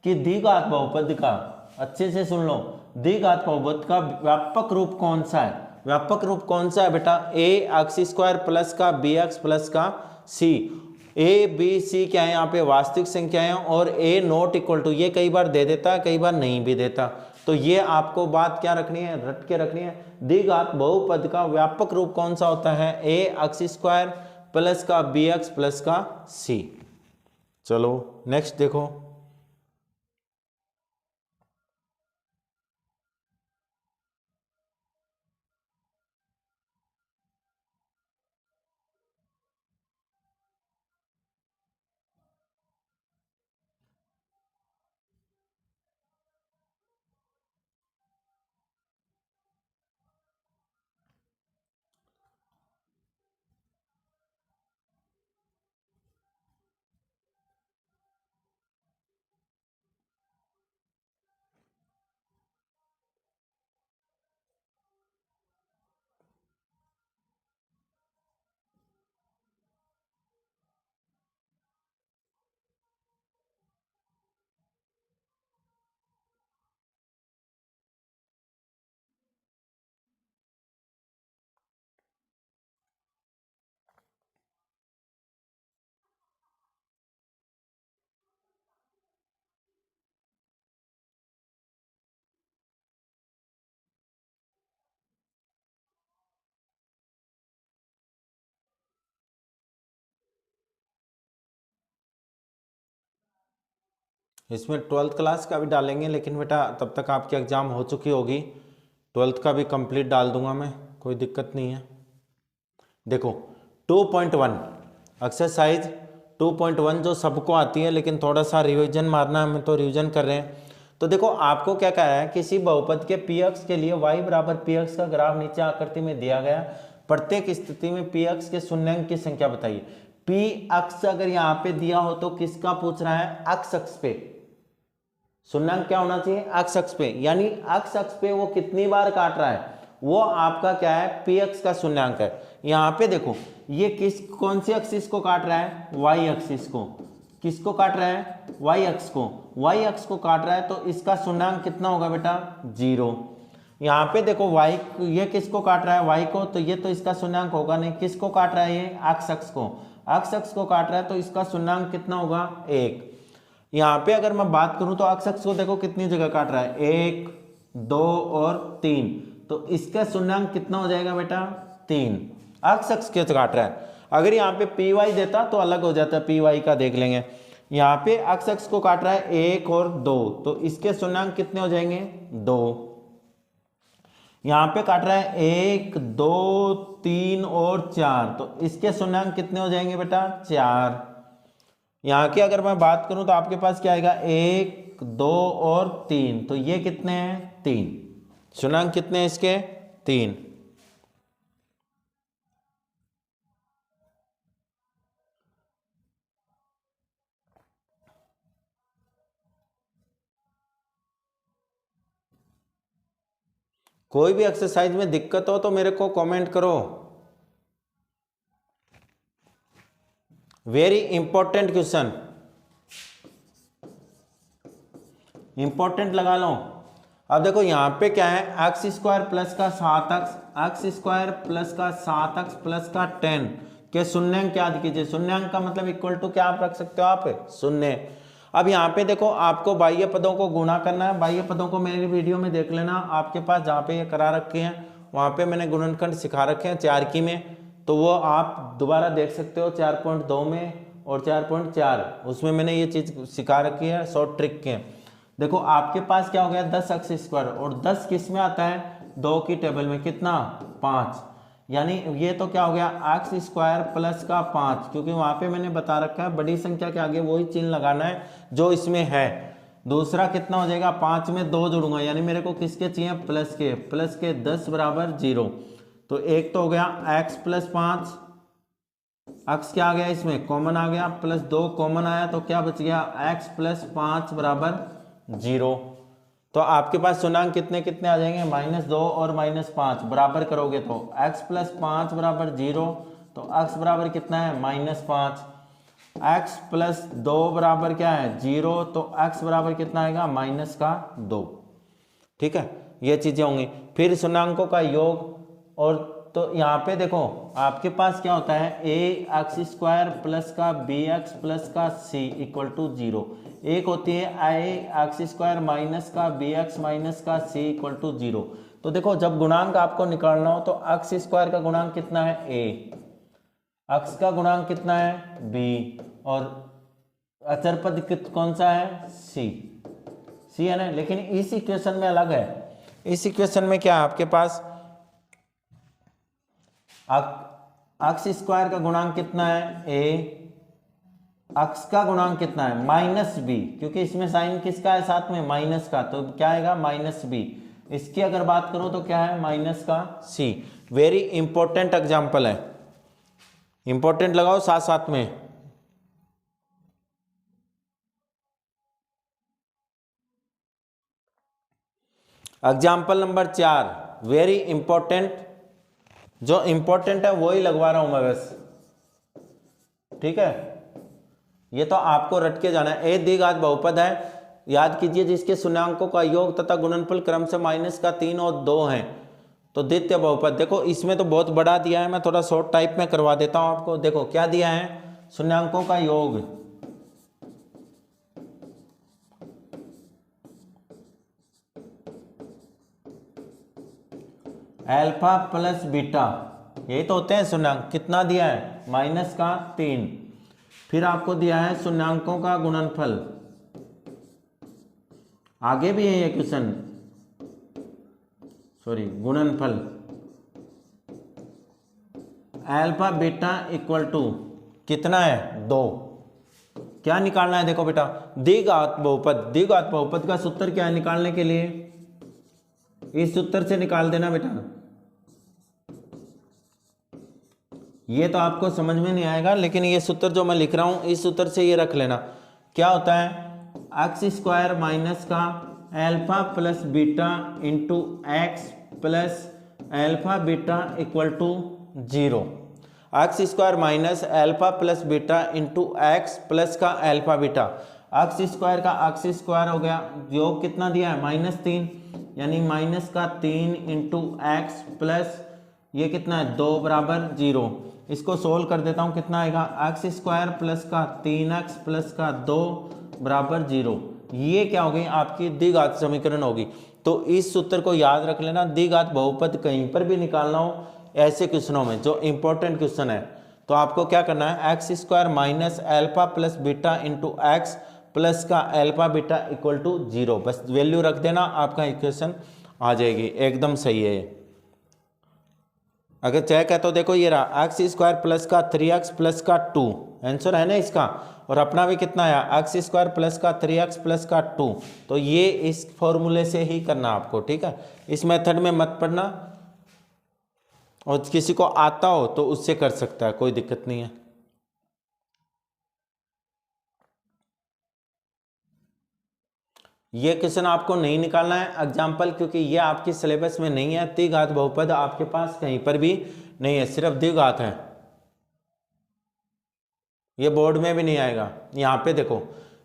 कि द्विघात बहुपद का, अच्छे से सुन लो, द्विघात बहुपद का व्यापक रूप कौन सा है, व्यापक रूप कौन सा है बेटा, ax² + का bx + का c, a b c क्या है यहाँ पे वास्तविक संख्या है, और a ≠ ये कई बार दे देता है कई बार नहीं भी देता, तो ये आपको बात क्या रखनी है, रट के रखनी है। द्विघात बहुपद का व्यापक रूप कौन सा होता है, ax² + का bx + का c। चलो नेक्स्ट देखो, इसमें 12th क्लास का भी डालेंगे, लेकिन बेटा तब तक आपकी एग्ज़ाम हो चुकी होगी। 12th का भी कंप्लीट डाल दूंगा मैं, कोई दिक्कत नहीं है। देखो 2.1 एक्सरसाइज 2.1 जो सबको आती है, लेकिन थोड़ा सा रिवीजन मारना है, हमें तो रिवीजन कर रहे हैं। तो देखो आपको क्या कह रहा है, किसी बहुपद के पी एक्स के लिए y बराबर पी एक्स का ग्राफ नीचे आकृति में दिया गया, प्रत्येक स्थिति में पी एक्स के शून्याङ्क की संख्या बताइए। पी अक्ष अगर यहाँ पे दिया हो तो किसका पूछ रहा है, अक्ष अक्ष पे शून्याङ्क क्या होना चाहिए, अक्ष अक्ष पे, यानी अक्ष अक्ष पे वो कितनी बार काट रहा है, वो आपका क्या है, पी एक्स का शून्याङ्क है। यहाँ पे देखो ये कौन सी एक्सिस को काट रहा है, वाई एक्सिस को, किसको काट रहा है, वाई अक्ष को, वाई अक्ष को काट रहा है, तो इसका शून्याङ्क कितना होगा बेटा, 0। यहाँ पे देखो वाई, ये किसको काट रहा है, वाई को, तो ये तो इसका शून्याङ्क होगा नहीं, किसको काट रहा है, ये अक्ष अक्ष को, अक्ष अक्ष को काट रहा है, तो इसका शून्याङ्क कितना होगा, 1। यहाँ पे अगर मैं बात करूं तो अक्ष अक्ष को देखो कितनी जगह काट रहा है, 1, 2 और 3, तो इसका शून्याङ्क कितना हो जाएगा बेटा, 3, अक्ष अक्ष के काट रहा है। अगर यहाँ पे पी वाई देता तो अलग हो जाता है, पी वाई का देख लेंगे। यहाँ पे अक्ष अक्ष को काट रहा है 1 और 2, तो इसके शून्याङ्क कितने हो जाएंगे, 2। यहाँ पे काट रहा है 1, 2, 3 और 4, तो इसके शून्याङ्क कितने हो जाएंगे बेटा, 4। यहाँ की अगर मैं बात करूं तो आपके पास क्या आएगा, 1, 2 और 3, तो ये कितने हैं, 3, शून्याङ्क कितने हैं इसके, 3। कोई भी एक्सरसाइज में दिक्कत हो तो मेरे को कमेंट करो। वेरी इंपॉर्टेंट क्वेश्चन, इंपॉर्टेंट लगा लो। अब देखो यहाँ पे क्या है, एक्स स्क्वायर प्लस का 7x, एक्स स्क्वायर प्लस का 7x प्लस का 10 के शून्याङ्क याद कीजिए। शून्याङ्क का मतलब इक्वल टू क्या आप रख सकते हो, आप शून्य। अब यहाँ पे देखो आपको बाह्य पदों को गुणा करना है, बाह्य पदों को मेरी वीडियो में देख लेना, आपके पास जहाँ पे ये करा रखे हैं वहाँ पे मैंने गुणनखंड सिखा रखे हैं 4 की में, तो वो आप दोबारा देख सकते हो 4.2 में और 4.4, उसमें मैंने ये चीज़ सिखा रखी है, शॉर्ट ट्रिक के। देखो आपके पास क्या हो गया, 10x स्क्वायर, और 10 किस में आता है, 2 की टेबल में, कितना, 5, यानी ये तो क्या हो गया, एक्स स्क्वायर प्लस का 5, क्योंकि वहां पे मैंने बता रखा है बड़ी संख्या के आगे वही चिन्ह लगाना है जो इसमें है। दूसरा कितना हो जाएगा, 5 में 2 जोड़ूंगा, यानी मेरे को किसके चाहिए, प्लस के 10 बराबर 0, तो एक तो हो गया x प्लस 5, x क्या आ गया इसमें, कॉमन आ गया, प्लस 2 कॉमन आया, तो क्या बच गया, x प्लस 5 बराबर 0। तो आपके पास शून्याङ्क कितने कितने आ जाएंगे, -2 और -5, बराबर करोगे तो x प्लस 5 बराबर 0, तो x बराबर कितना है, -5, x प्लस 2 बराबर क्या है, 0, तो x बराबर कितना आएगा, -2। ठीक है, ये चीजें होंगी। फिर शून्याङ्कों का योग, और तो यहाँ पे देखो आपके पास क्या होता है, ax स्क्वायर प्लस का bx प्लस का c इक्वल टू 0, एक होती है ax स्क्वायर माइनस का bx माइनस का c इक्वल टू 0। तो देखो जब गुणांक आपको निकालना हो तो x स्क्वायर का गुणांक कितना है, a, x का गुणांक कितना है, b, और अचर पद कौन सा है, c है ना। लेकिन इस इक्वेशन में अलग है, इस इक्वेशन में क्या है आपके पास, एक्स स्क्वायर का गुणांक कितना है, a, एक्स का गुणांक कितना है, -b, क्योंकि इसमें साइन किसका है साथ में, माइनस का, तो क्या आएगा, -b। इसकी अगर बात करो तो क्या है, माइनस का c। वेरी इंपॉर्टेंट एग्जांपल है, इंपॉर्टेंट लगाओ साथ साथ में। एग्जाम्पल नंबर 4 वेरी इंपॉर्टेंट, जो इंपॉर्टेंट है वही लगवा रहा हूं मैं बस, ठीक है। ये तो आपको रट के जाना है। ए द्विघात बहुपद है, याद कीजिए, जिसके शून्याङ्कों का योग तथा गुणनफल क्रम से -3 और 2 हैं, तो द्वितीय बहुपद। देखो इसमें तो बहुत बड़ा दिया है, मैं थोड़ा शॉर्ट टाइप में करवा देता हूं आपको। देखो क्या दिया है, शून्याङ्कों का योग, अल्फा प्लस बीटा, यही तो होते हैं शून्याङ्क। कितना दिया है, -3। फिर आपको दिया है शून्याङ्कों का गुणनफल, आगे भी है ये क्वेश्चन, सॉरी गुणनफल अल्फा बीटा इक्वल टू कितना है 2। क्या निकालना है देखो बेटा, द्विघात बहुपद। द्विघात बहुपद का सूत्र क्या है निकालने के लिए, इस सूत्र से निकाल देना बेटा। ये तो आपको समझ में नहीं आएगा, लेकिन ये सूत्र जो मैं लिख रहा हूं इस सूत्र से ये रख लेना। क्या होता है, एक्स स्क्वायर माइनस का alpha plus beta into X plus alpha beta equal to 0। X square minus alpha plus beta into X plus का अल्फा बीटा। एक्स स्क्वायर का एक्स स्क्वायर हो गया, योग कितना दिया है -3, यानी माइनस का 3 इंटू एक्स प्लस ये कितना है 2 बराबर 0। इसको सोल्व कर देता हूँ, कितना आएगा, एक्स स्क्वायर प्लस का 3x प्लस का 2 बराबर 0। ये क्या हो गई आपकी द्विघात समीकरण होगी। तो इस सूत्र को याद रख लेना, द्विघात बहुपद कहीं पर भी निकालना हो ऐसे क्वेश्चनों में जो इंपॉर्टेंट क्वेश्चन है, तो आपको क्या करना है, X square minus alpha plus beta into X plus का अल्फा बीटा इक्वल टू 0, बस वैल्यू रख देना, आपका इक्वेशन आ जाएगी, एकदम सही है। अगर चेक है तो देखो ये रहा, एक्स स्क्वायर प्लस का 3x प्लस का 2 आंसर है ना इसका, और अपना भी कितना आया, एक्स स्क्वायर प्लस का 3x प्लस का 2। तो ये इस फॉर्मूले से ही करना आपको, ठीक है, इस मेथड में मत पढ़ना, और किसी को आता हो तो उससे कर सकता है, कोई दिक्कत नहीं है। ये क्वेश्चन आपको नहीं निकालना है एग्जाम्पल, क्योंकि ये आपकी सिलेबस में नहीं है। द्विघात बहुपद आपके पास कहीं पर भी नहीं है, सिर्फ द्विघात है, ये बोर्ड में भी नहीं आएगा। यहाँ पे देखो,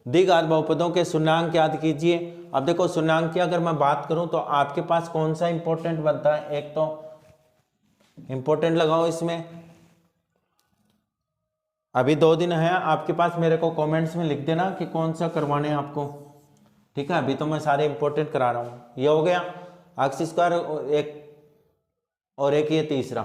द्विघात बहुपदों के शून्यांक याद कीजिए। अब देखो शून्यांक की अगर मैं बात करूं तो आपके पास कौन सा इंपॉर्टेंट बनता है, एक तो इंपॉर्टेंट लगाओ इसमें, अभी 2 दिन है आपके पास, मेरे को कमेंट्स में लिख देना कि कौन सा करवाने हैं आपको, ठीक है। अभी तो मैं सारे इंपॉर्टेंट करा रहा हूँ। ये हो गया एक्स स्क्वायर एक, और एक ये तीसरा,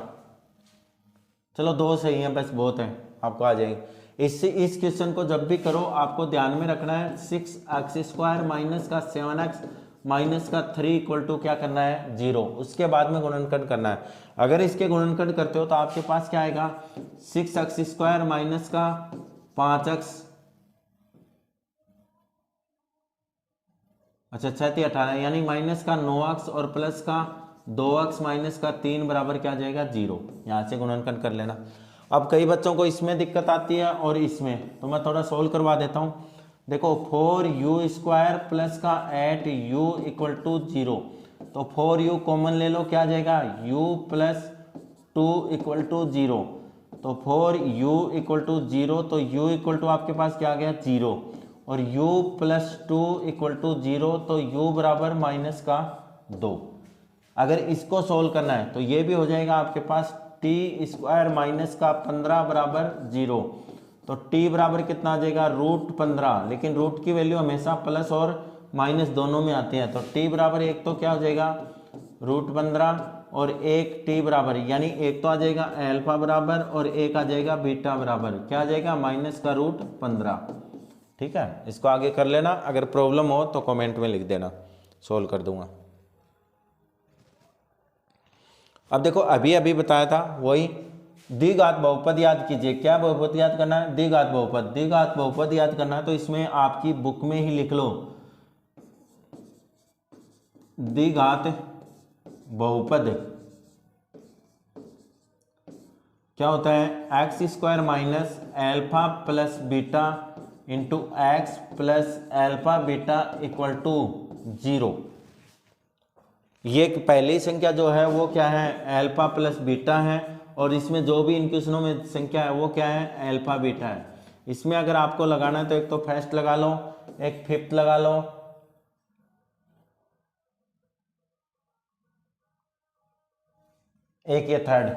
चलो 2 सही है, बस बहुत है, आपको आ जाएगी। इस क्वेश्चन को जब भी करो आपको ध्यान में रखना है, 6x स्क्वायर माइनस का 7x माइनस का 3 इक्वल टू क्या करना है 0, उसके बाद में गुणनखंड करना है। अगर इसके गुणनखंड करते हो तो आपके पास क्या आएगा, 6x स्क्वायर माइनस का 5x, अच्छा 6 18, यानी माइनस का 9x और प्लस का 2x माइनस का 3 बराबर क्या आ जाएगा 0। यहाँ से गुणनखंड कर लेना। अब कई बच्चों को इसमें दिक्कत आती है और इसमें, तो मैं थोड़ा सोल्व करवा देता हूँ। देखो 4u स्क्वायर प्लस का 8u इक्वल टू 0, तो 4u कॉमन ले लो, क्या आ जाएगा u प्लस 2 इक्वल टू 0, तो 4u इक्वल टू 0, तो u इक्वल टू आपके पास क्या आ गया 0, और u प्लस 2 इक्वल टू 0, तो u बराबर माइनस का 2। अगर इसको सोल्व करना है तो ये भी हो जाएगा आपके पास t स्क्वायर माइनस का 15 बराबर 0, तो t बराबर कितना आ जाएगा √15, लेकिन रूट की वैल्यू हमेशा प्लस और माइनस दोनों में आती है, तो t बराबर एक तो क्या हो जाएगा √15 और एक t बराबर, यानी एक तो आ जाएगा अल्फा बराबर और एक आ जाएगा बीटा बराबर, क्या आ जाएगा माइनस का √15, ठीक है। इसको आगे कर लेना, अगर प्रॉब्लम हो तो कमेंट में लिख देना, सोल्व कर दूंगा। अब देखो अभी अभी बताया था वही द्विघात बहुपद याद कीजिए। क्या बहुपद याद करना है, द्विघात बहुपद। द्विघात बहुपद याद करना है तो इसमें आपकी बुक में ही लिख लो, द्विघात बहुपद क्या होता है, X square minus alpha plus beta into X plus alpha beta equal to 0। ये पहली संख्या जो है वो क्या है, अल्फा प्लस बीटा है, और इसमें जो भी इन क्वेश्चनों में संख्या है वो क्या है, अल्फा बीटा है। इसमें अगर आपको लगाना है तो एक तो फर्स्ट लगा लो, एक फिफ्थ लगा लो, एक ये थर्ड,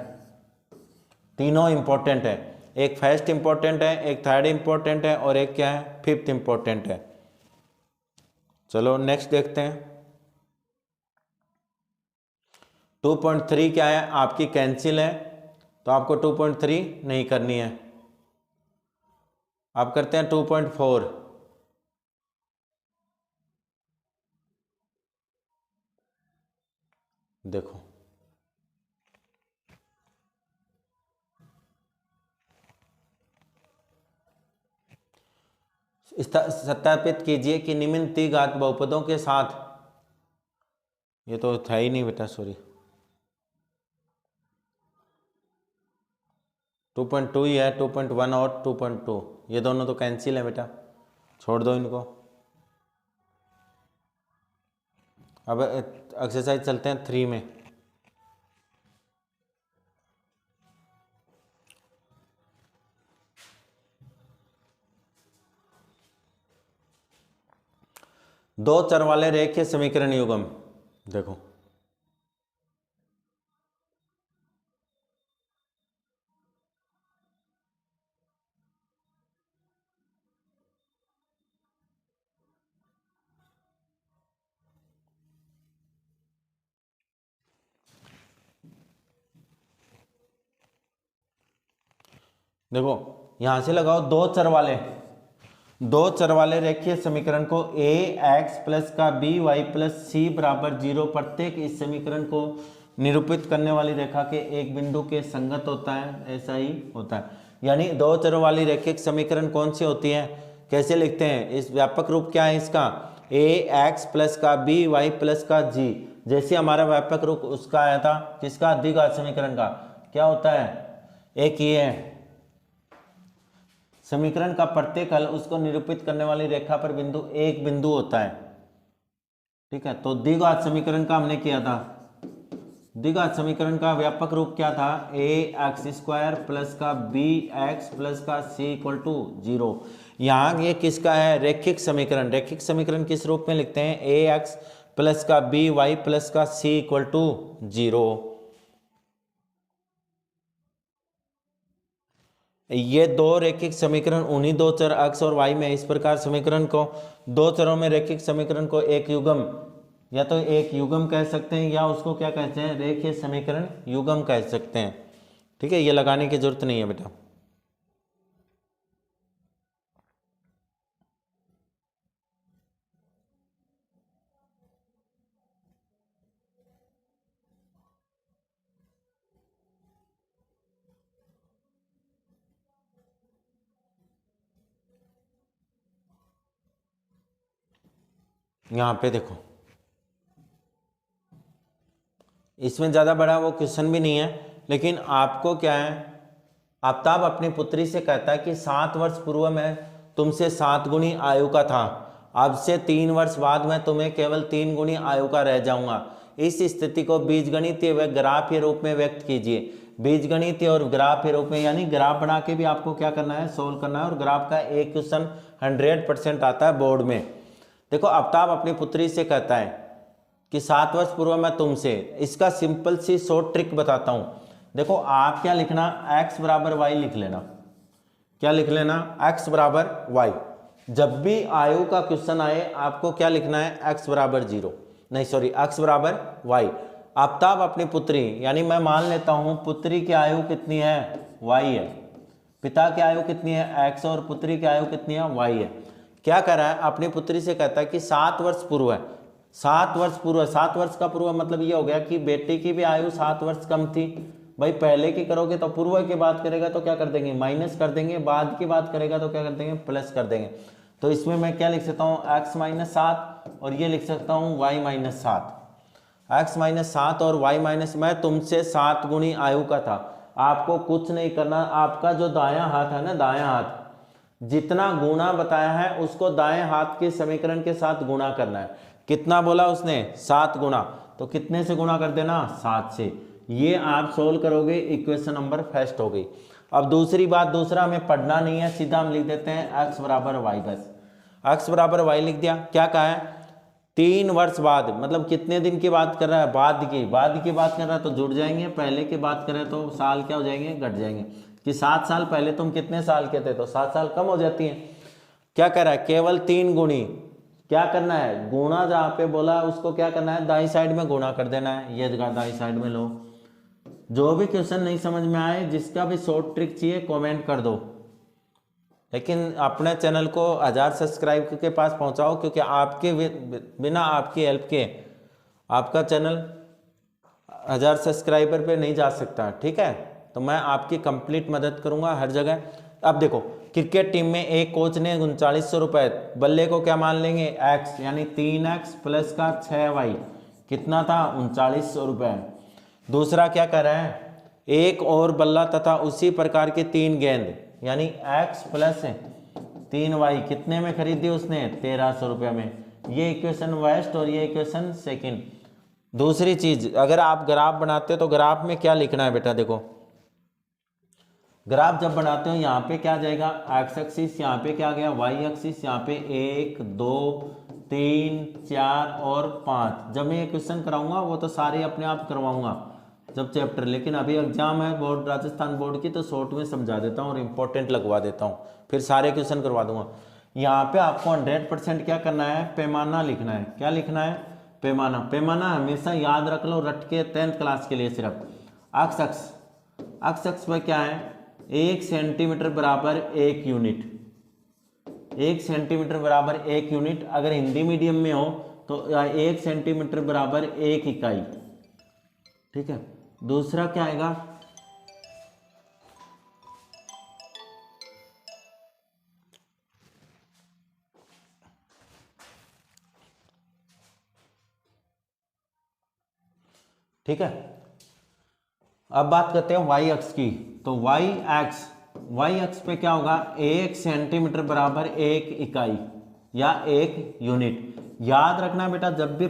तीनों इंपॉर्टेंट है, एक फर्स्ट इंपॉर्टेंट है, एक थर्ड इंपॉर्टेंट है, और एक क्या है फिफ्थ इंपॉर्टेंट है। चलो नेक्स्ट देखते हैं। 2.3 क्या है आपकी कैंसिल है, तो आपको 2.3 नहीं करनी है, आप करते हैं 2.4। देखो सत्यापित कीजिए कि निम्न द्विघात बहुपदों के साथ, ये तो था ही नहीं बेटा, सॉरी 2.2 ही है, 2.1 और 2.2 ये दोनों तो कैंसिल है बेटा, छोड़ दो इनको। अब एक्सरसाइज चलते हैं 3 में। दो चर वाले रेखीय समीकरण युग्म, देखो देखो यहां से लगाओ दो चर वाले रेखीय समीकरण को a x प्लस का b y प्लस सी बराबर 0 प्रत्येक इस समीकरण को निरूपित करने वाली रेखा के एक बिंदु के संगत होता है, ऐसा ही होता है। यानी दो चरों वाली रेखिक समीकरण कौन सी होती है, कैसे लिखते हैं, इस व्यापक रूप क्या है इसका, a x प्लस का b y प्लस का g, जैसे हमारा व्यापक रूप उसका आया था, किसका, द्विघात समीकरण का, क्या होता है, एक ही है समीकरण का प्रत्येक हल उसको निरूपित करने वाली रेखा पर एक बिंदु होता है। ठीक है, तो द्विघात समीकरण का हमने किया था, द्विघात समीकरण का व्यापक रूप क्या था, ए एक्स स्क्वायर प्लस का बी एक्स प्लस का सी इक्वल टू 0। यहाँ ये किसका है, रैखिक समीकरण। रैखिक समीकरण किस रूप में लिखते हैं, ए एक्स प्लस का बी वाई प्लस का सी इक्वल टू 0। ये दो रैखिक समीकरण उन्हीं दो चर x और y में, इस प्रकार समीकरण को, दो चरों में रैखिक समीकरण को एक युग्म, या तो एक युग्म कह सकते हैं या उसको क्या कहते हैं, रेखीय समीकरण युग्म कह सकते हैं। ठीक है, ये लगाने की जरूरत नहीं है बेटा। यहां पे देखो, इसमें ज़्यादा बड़ा वो क्वेश्चन भी नहीं है, लेकिन आपको क्या है, आफ्ताब अपनी पुत्री से कहता है कि 7 वर्ष पूर्व मैं तुमसे 7 गुनी आयु का था, अब से 3 वर्ष बाद मैं तुम्हें केवल 3 गुनी आयु का रह जाऊंगा। इस स्थिति को बीजगणितीय व ग्राफ के रूप में व्यक्त कीजिए। बीजगणितीय और ग्राफ के रूप में, यानी ग्राफ बना के भी आपको क्या करना है, सोल्व करना है, और ग्राफ का एक क्वेश्चन 100% आता है बोर्ड में। देखो, आफ्ताब अपनी पुत्री से कहता है कि 7 वर्ष पूर्व मैं तुमसे, इसका सिंपल सी शॉर्ट ट्रिक बताता हूं। देखो, आप क्या लिखना, x बराबर वाई लिख लेना। क्या लिख लेना, x बराबर वाई। जब भी आयु का क्वेश्चन आए आपको क्या लिखना है, x बराबर 0, नहीं सॉरी, x बराबर वाई। आफ्ताब अपनी पुत्री, यानी मैं मान लेता हूं पुत्री की आयु कितनी है, y है, पिता की आयु कितनी है, x, और पुत्री की आयु कितनी है, y है। क्या कर रहा है, अपनी पुत्री से कहता है कि 7 वर्ष पूर्व है, 7 वर्ष पूर्व, 7 वर्ष का पूर्व मतलब ये हो गया कि बेटे की भी आयु 7 वर्ष कम थी। भाई पहले की करोगे तो पूर्व की बात करेगा तो क्या कर देंगे, माइनस कर देंगे, बाद की बात करेगा तो क्या कर देंगे, प्लस कर देंगे। तो इसमें मैं क्या लिख सकता हूँ, x माइनस 7, और ये लिख सकता हूँ y माइनस 7। x माइनस 7 और y माइनस, मैं तुमसे 7 गुनी आयु का था। आपको कुछ नहीं करना, आपका जो दायां हाथ है ना, दायां हाथ जितना गुणा बताया है उसको दाएं हाथ के समीकरण के साथ गुणा करना है। कितना बोला उसने, 7 गुना, तो कितने से गुणा कर देना, 7 से। ये आप सोल्व करोगे, इक्वेशन नंबर फर्स्ट हो गई। अब दूसरी बात, दूसरा हमें पढ़ना नहीं है, सीधा हम लिख देते हैं x बराबर वाई। बस x बराबर वाई लिख दिया। क्या कहा है, 3 वर्ष बाद, मतलब कितने दिन की बात कर रहा है, बाद की बात कर रहा है तो जुड़ जाएंगे, पहले की बात करें तो साल क्या हो जाएंगे, घट जाएंगे, कि 7 साल पहले तुम कितने साल के थे, तो 7 साल कम हो जाती है। क्या कर रहा है, केवल 3 गुनी, क्या करना है, गुणा जहां पे बोला उसको क्या करना है, दाई साइड में गुणा कर देना है। ये जगह दाई साइड में लो। जो भी क्वेश्चन नहीं समझ में आए, जिसका भी शॉर्ट ट्रिक चाहिए कमेंट कर दो, लेकिन अपने चैनल को 1000 सब्सक्राइब के पास पहुंचाओ, क्योंकि आपके बिना आपकी हेल्प के आपका चैनल 1000 सब्सक्राइबर पे नहीं जा सकता, ठीक है। तो मैं आपकी कंप्लीट मदद करूंगा हर जगह। अब देखो, क्रिकेट टीम में एक कोच ने 3900 रुपये, बल्ले को क्या मान लेंगे x, यानी 3x प्लस का 6y, कितना था 3900 रुपये। दूसरा क्या कर रहा है, एक और बल्ला तथा उसी प्रकार के 3 गेंद, यानी x प्लस 3y कितने में खरीदी उसने 1300 रुपये में। ये इक्वेशन फर्स्ट और ये इक्वेशन सेकंड। दूसरी चीज, अगर आप ग्राफ बनाते हो तो ग्राफ में क्या लिखना है बेटा, देखो ग्राफ जब बनाते हो यहाँ पे क्या जाएगा एक्स एक्सिस, यहाँ पे क्या गया वाई एक्सिस, यहाँ पे 1 2 3 4 और 5। जब मैं ये क्वेश्चन कराऊंगा वो तो सारे अपने आप करवाऊंगा जब चैप्टर, लेकिन अभी एग्जाम है बोर्ड, राजस्थान बोर्ड की, तो शॉर्ट में समझा देता हूँ और इम्पोर्टेंट लगवा देता हूँ, फिर सारे क्वेश्चन करवा दूंगा। यहाँ पे आपको 100% क्या करना है, पैमाना लिखना है। क्या लिखना है, पैमाना। पैमाना हमेशा याद रख लो, रट के 10th क्लास के लिए सिर्फ। अक्स अक्स पे क्या है, 1 सेंटीमीटर बराबर 1 यूनिट, 1 सेंटीमीटर बराबर 1 यूनिट। अगर हिंदी मीडियम में हो तो 1 सेंटीमीटर बराबर 1 इकाई, ठीक है। दूसरा क्या आएगा, ठीक है। अब बात करते हैं वाई अक्ष की। तो वाई अक्ष पे क्या होगा, 1 सेंटीमीटर बराबर 1 इकाई या 1 यूनिट। याद रखना बेटा, जब भी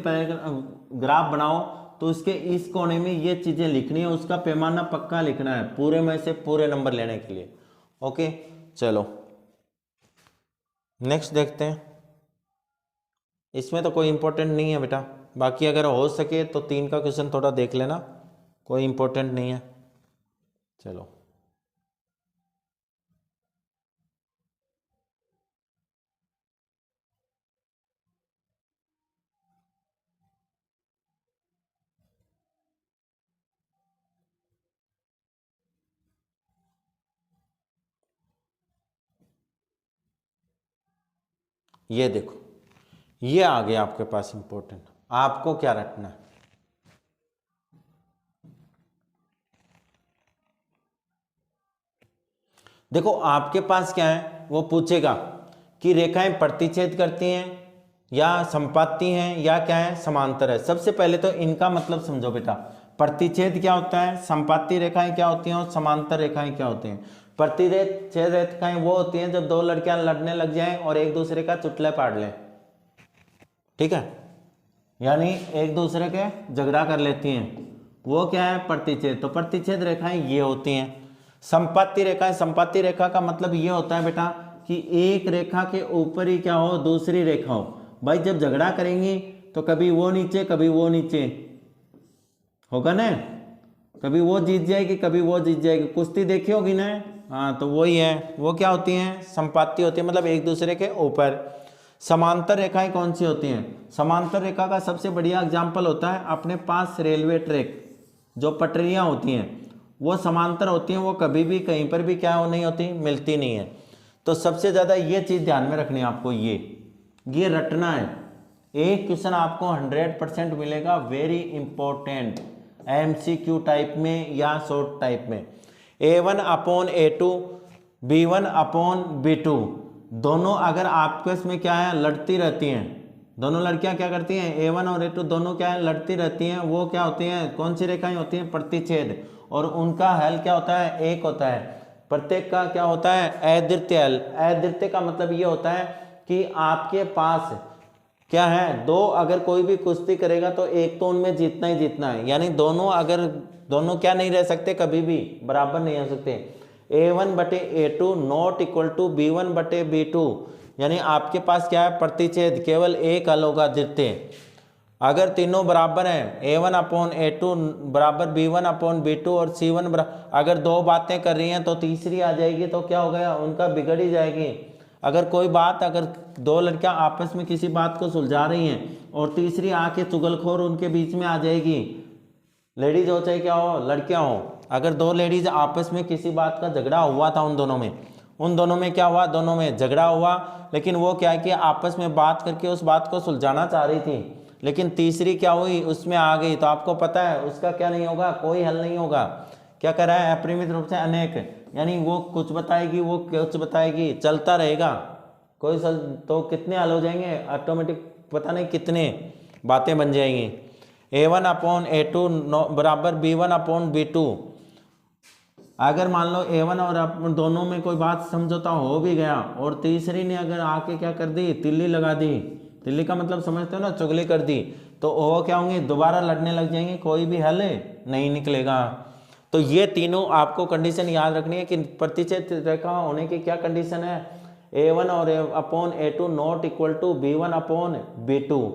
ग्राफ बनाओ तो उसके इस कोने में ये चीजें लिखनी है, उसका पैमाना पक्का लिखना है, पूरे में से पूरे नंबर लेने के लिए। ओके, चलो नेक्स्ट देखते हैं। इसमें तो कोई इंपॉर्टेंट नहीं है बेटा, बाकी अगर हो सके तो 3 का क्वेश्चन थोड़ा देख लेना, कोई इंपॉर्टेंट नहीं है। चलो ये देखो, ये आ गया आपके पास इंपॉर्टेंट। आपको क्या रखना है, देखो आपके पास क्या है, वो पूछेगा कि रेखाएं प्रतिच्छेद करती हैं या संपाती हैं या क्या है समांतर है। सबसे पहले तो इनका मतलब समझो बेटा, प्रतिच्छेद क्या होता है, संपाती रेखाएं क्या होती हैं और समांतर रेखाएं क्या होती हैं। प्रतिच्छेद रेखाएं वो होती हैं जब 2 लड़कियां लड़ने लग जाएं और एक दूसरे का चुटला पाड़ लें, ठीक है, यानी एक दूसरे के झगड़ा कर लेती हैं, वो क्या है प्रतिच्छेद। तो प्रतिच्छेद रेखाएं ये होती हैं। संपाती रेखाएं, संपाती रेखा का मतलब ये होता है बेटा कि एक रेखा के ऊपर ही क्या हो, दूसरी रेखा हो। भाई जब झगड़ा करेंगी तो कभी वो नीचे कभी वो नीचे होगा ना, कभी वो जीत जाएगी कभी वो जीत जाएगी, कुश्ती देखी होगी ना। हाँ, तो वही है, वो क्या होती हैं, संपाती होती है, मतलब एक दूसरे के ऊपर। समांतर रेखाएं कौन सी होती हैं, समांतर रेखा का सबसे बढ़िया एग्जाम्पल होता है अपने पास रेलवे ट्रैक, जो पटरियां होती हैं वो समांतर होती हैं, वो कभी भी कहीं पर भी क्या नहीं होती, मिलती नहीं है। तो सबसे ज़्यादा ये चीज़ ध्यान में रखनी है आपको, ये रटना है। एक क्वेश्चन आपको 100% मिलेगा, वेरी इंपॉर्टेंट, MCQ टाइप में या शॉर्ट टाइप में। A1 upon A2 B1 upon B2, दोनों अगर आपस में क्या है लड़ती रहती हैं, दोनों लड़कियां क्या करती हैं, A1 और A2 दोनों क्या है लड़ती रहती हैं, वो क्या होती हैं, कौन सी रेखाएं होती हैं, प्रतिच्छेद। और उनका हल क्या होता है, एक होता है। प्रत्येक का क्या होता है, अद्वितीय हल। अद्वितीय का मतलब ये होता है कि आपके पास क्या है, 2 अगर कोई भी कुश्ती करेगा तो एक तो उनमें जीतना ही जीतना है, यानी दोनों क्या नहीं रह सकते, कभी भी बराबर नहीं हो सकते। A1 बटे A2 not equal to B1 बटे B2, यानी आपके पास क्या है प्रतिच्छेद, केवल एक हल होगा द्वितीय। अगर तीनों बराबर हैं, A1 अपॉन A2 बराबर B1 अपॉन B2 और C1 बराबर, अगर 2 बातें कर रही हैं तो तीसरी आ जाएगी तो क्या हो गया, उनका बिगड़ ही जाएगी। अगर कोई बात, अगर 2 लड़कियां आपस में किसी बात को सुलझा रही हैं और तीसरी आके चुगलखोर उनके बीच में आ जाएगी, लेडीज हो चाहे क्या हो, लड़कियां हो, अगर 2 लेडीज आपस में किसी बात का झगड़ा हुआ था, उन दोनों में क्या हुआ, दोनों में झगड़ा हुआ, लेकिन वो क्या है कि आपस में बात करके उस बात को सुलझाना चाह रही थी, लेकिन तीसरी क्या हुई, उसमें आ गई, तो आपको पता है उसका क्या नहीं होगा, कोई हल नहीं होगा। क्या कर रहा है, अपरिमित रूप से अनेक, यानी वो कुछ बताएगी, वो कुछ बताएगी, चलता रहेगा। कोई तो कितने हल हो जाएंगे ऑटोमेटिक, पता नहीं कितने बातें बन जाएंगी। A1/A2 बराबर B1/B2। अगर मान लो A1 और दोनों में कोई बात समझौता हो भी गया और तीसरी ने अगर आके क्या कर दी, तिल्ली लगा दी, तिल्ली का मतलब समझते हो ना, चुगली कर दी, तो वो क्या होंगे, दोबारा लड़ने लग जाएंगे, कोई भी हल नहीं निकलेगा। तो ये तीनों आपको कंडीशन याद रखनी है कि प्रतिच्छेद रेखा होने की क्या कंडीशन है, A1 और A/A2 not equal to B1/B2।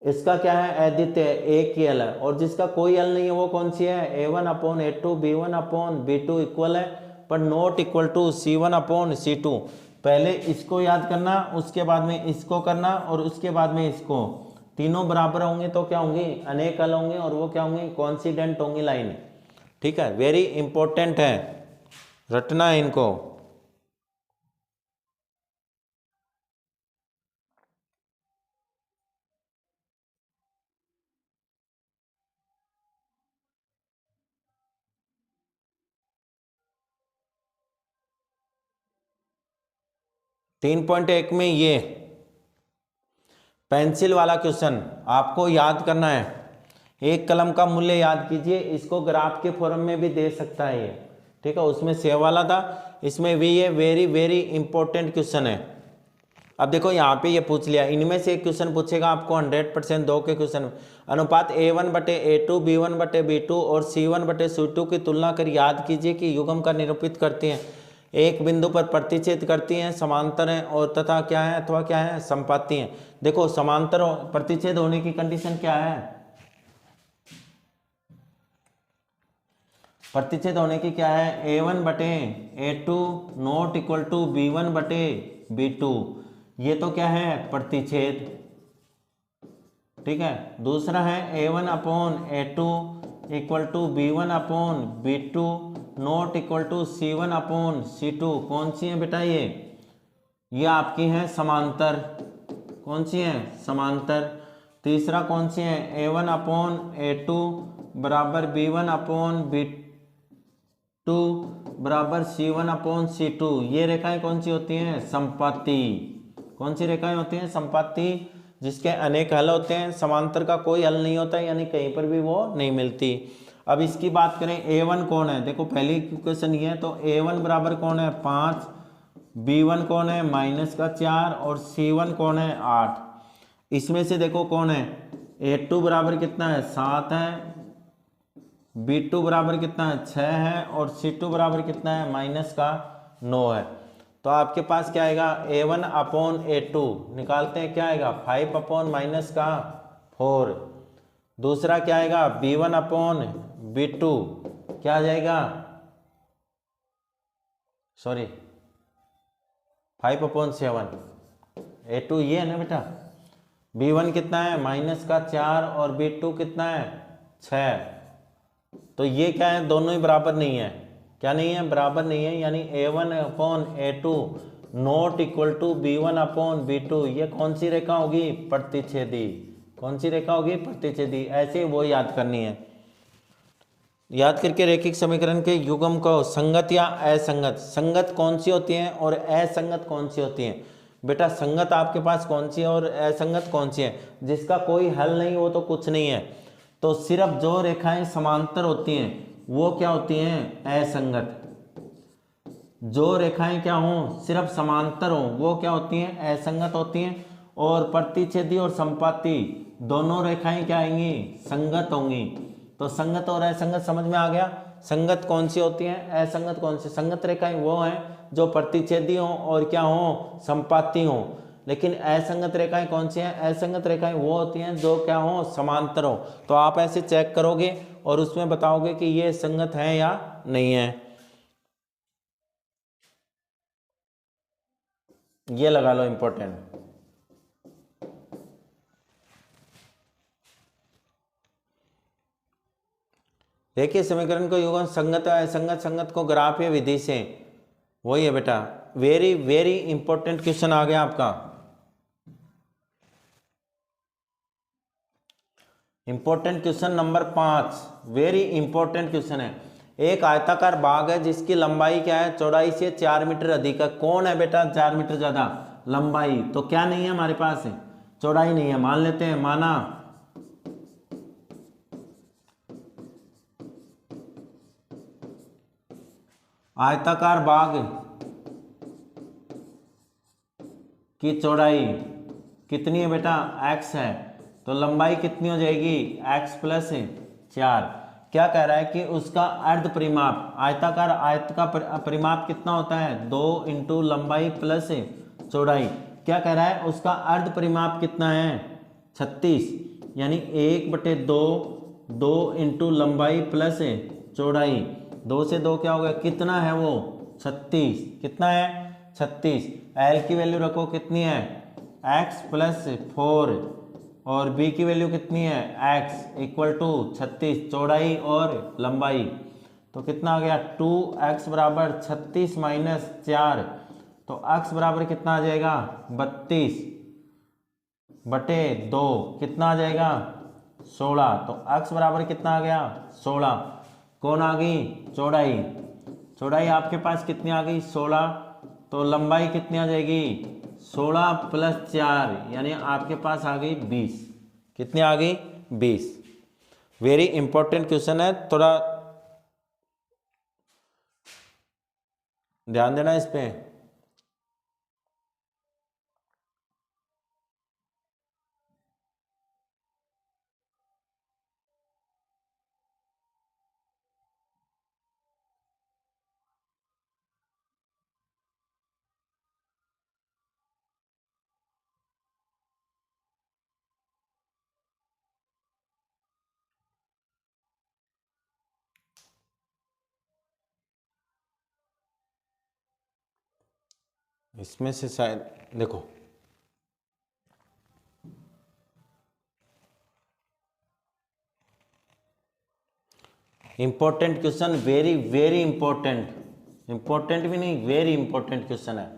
इसका क्या है, अद्वितीय, एक ही हल है, और जिसका कोई हल नहीं है वो कौन सी है, A1/A2 B1/B2 इक्वल है, पर नॉट इक्वल टू C1/C2। पहले इसको याद करना, उसके बाद में इसको करना, और उसके बाद में इसको, तीनों बराबर होंगे तो क्या होंगे, अनेक हल होंगे, और वो क्या होंगे, कॉन्सिडेंट होंगी लाइन। ठीक है, वेरी इंपॉर्टेंट है, रटना है इनको। तीन पॉइंट एक में ये पेंसिल वाला क्वेश्चन आपको याद करना है। एक कलम का मूल्य याद कीजिए, इसको ग्राफ के फॉर्म में भी दे सकता है ये। ठीक है, उसमें सेव वाला था, इसमें भी ये वेरी वेरी इंपॉर्टेंट क्वेश्चन है। अब देखो यहाँ पे ये पूछ लिया, इनमें से एक क्वेश्चन पूछेगा आपको 100% दो के क्वेश्चन। अनुपात A1/A2 B1/B2 और C1/C2 की तुलना कर याद कीजिए कि युग्म का निरूपित करती हैं, एक बिंदु पर प्रतिच्छेद करती हैं, समांतर हैं, और तथा क्या है, अथवा क्या है, संपाती हैं। देखो समांतर प्रतिच्छेद होने की कंडीशन क्या है, प्रतिच्छेद होने की क्या है, A1/A2 not equal to B1/B2। ये तो क्या है, प्रतिच्छेद। ठीक है, दूसरा है A1/A2 equal to B1/B2 not equal to C1/C2। कौन सी है बेटा ये आपकी है समांतर। कौन सी है, समांतर। तीसरा कौन सी है, A1/A2 बराबर B1/B2 बराबर C1/C2। ये रेखाएं कौन सी होती हैं, संपाती। कौन सी रेखाएं होती हैं, संपाती, जिसके अनेक हल होते हैं, समांतर का कोई हल नहीं होता, यानी कहीं पर भी वो नहीं मिलती। अब इसकी बात करें, A1 कौन है, देखो पहली क्वेश्चन ये है, तो A1 बराबर कौन है, 5, B1 कौन है, -4, और C1 कौन है, 8। इसमें से देखो कौन है, A2 बराबर कितना है, 7 है, B2 बराबर कितना है, 6 है, और C2 बराबर कितना है, -9 है। तो आपके पास क्या आएगा, A1/A2 निकालते हैं, क्या आएगा, 5/-4। दूसरा क्या आएगा, B1/B2 क्या आ जाएगा, सॉरी 5/7। A2 ये है ना बेटा, B1 कितना है, -4, और B2 कितना है, 6। तो ये क्या है, दोनों ही बराबर नहीं है। क्या नहीं है, बराबर नहीं है, यानी A1/A2 not equal to B1/B2। ये कौन सी रेखा होगी, प्रतिच्छेदी। कौन सी रेखा होगी, प्रतिच्छेदी। ऐसे वो याद करनी है। याद करके रैखिक समीकरण के युग्म को संगत या असंगत, संगत कौन सी होती है और असंगत कौन सी होती है। बेटा संगत आपके पास कौन सी है और असंगत कौन सी है, जिसका कोई हल नहीं, वो तो कुछ नहीं है। तो सिर्फ जो रेखाएं समांतर होती हैं वो क्या होती हैं, असंगत। जो रेखाएं क्या हों, सिर्फ समांतर हों, वो क्या होती हैं, असंगत होती हैं। और प्रतिच्छेदी और संपाती दोनों रेखाएं क्या आएंगी, संगत होंगी। तो संगत और असंगत समझ में आ गया। संगत कौन सी होती हैं, असंगत कौन सी। संगत रेखाएं वो हैं जो प्रतिच्छेदी हों और क्या हों, संपाती हों। लेकिन असंगत रेखाएं कौन सी हैं, असंगत रेखाएं वो होती हैं जो क्या हों, समांतर हो। तो आप ऐसे चेक करोगे और उसमें बताओगे कि ये संगत है या नहीं है। ये लगा लो इंपॉर्टेंट। देखिए समीकरण को युग्म संगत असंगत, संगत को ग्राफ या विधि से, वही है बेटा। वेरी वेरी इंपॉर्टेंट क्वेश्चन आ गया आपका। Important question number 5, very important question है। एक आयताकार बाग है जिसकी लंबाई क्या है, चौड़ाई से 4 मीटर अधिक है। कौन है बेटा 4 मीटर ज्यादा लंबाई? तो क्या नहीं है हमारे पास, चौड़ाई नहीं है। मान लेते हैं, माना आयताकार बाग की चौड़ाई कितनी है बेटा, x है, तो लंबाई कितनी हो जाएगी, x प्लस 4। क्या कह रहा है कि उसका अर्ध परिमाप, आयताकार आयत का परिमाप कितना होता है, 2 इंटू लंबाई प्लस चौड़ाई। क्या कह रहा है, उसका अर्ध परिमाप कितना है, 36, यानी 1/2, 2 इंटू लंबाई प्लस चौड़ाई, 2 से 2 क्या हो गया, कितना है वो, 36। कितना है, 36। एल की वैल्यू रखो, कितनी है, x प्लस 4, और b की वैल्यू कितनी है, x इक्वल टू 36, चौड़ाई और लंबाई। तो कितना आ गया, 2x बराबर 36 माइनस 4, तो x बराबर कितना आ जाएगा, 32/2, कितना आ जाएगा, 16। तो x बराबर कितना आ गया, 16। कौन आ गई, चौड़ाई। चौड़ाई आपके पास कितनी आ गई, 16। तो लंबाई कितनी आ जाएगी, 16 प्लस 4, यानी आपके पास आ गई 20। कितनी आ गई, 20। वेरी इंपॉर्टेंट क्वेश्चन है, थोड़ा ध्यान देना इस पे। इसमें से शायद देखो, important question, very very important, important भी नहीं, वेरी इंपॉर्टेंट क्वेश्चन है।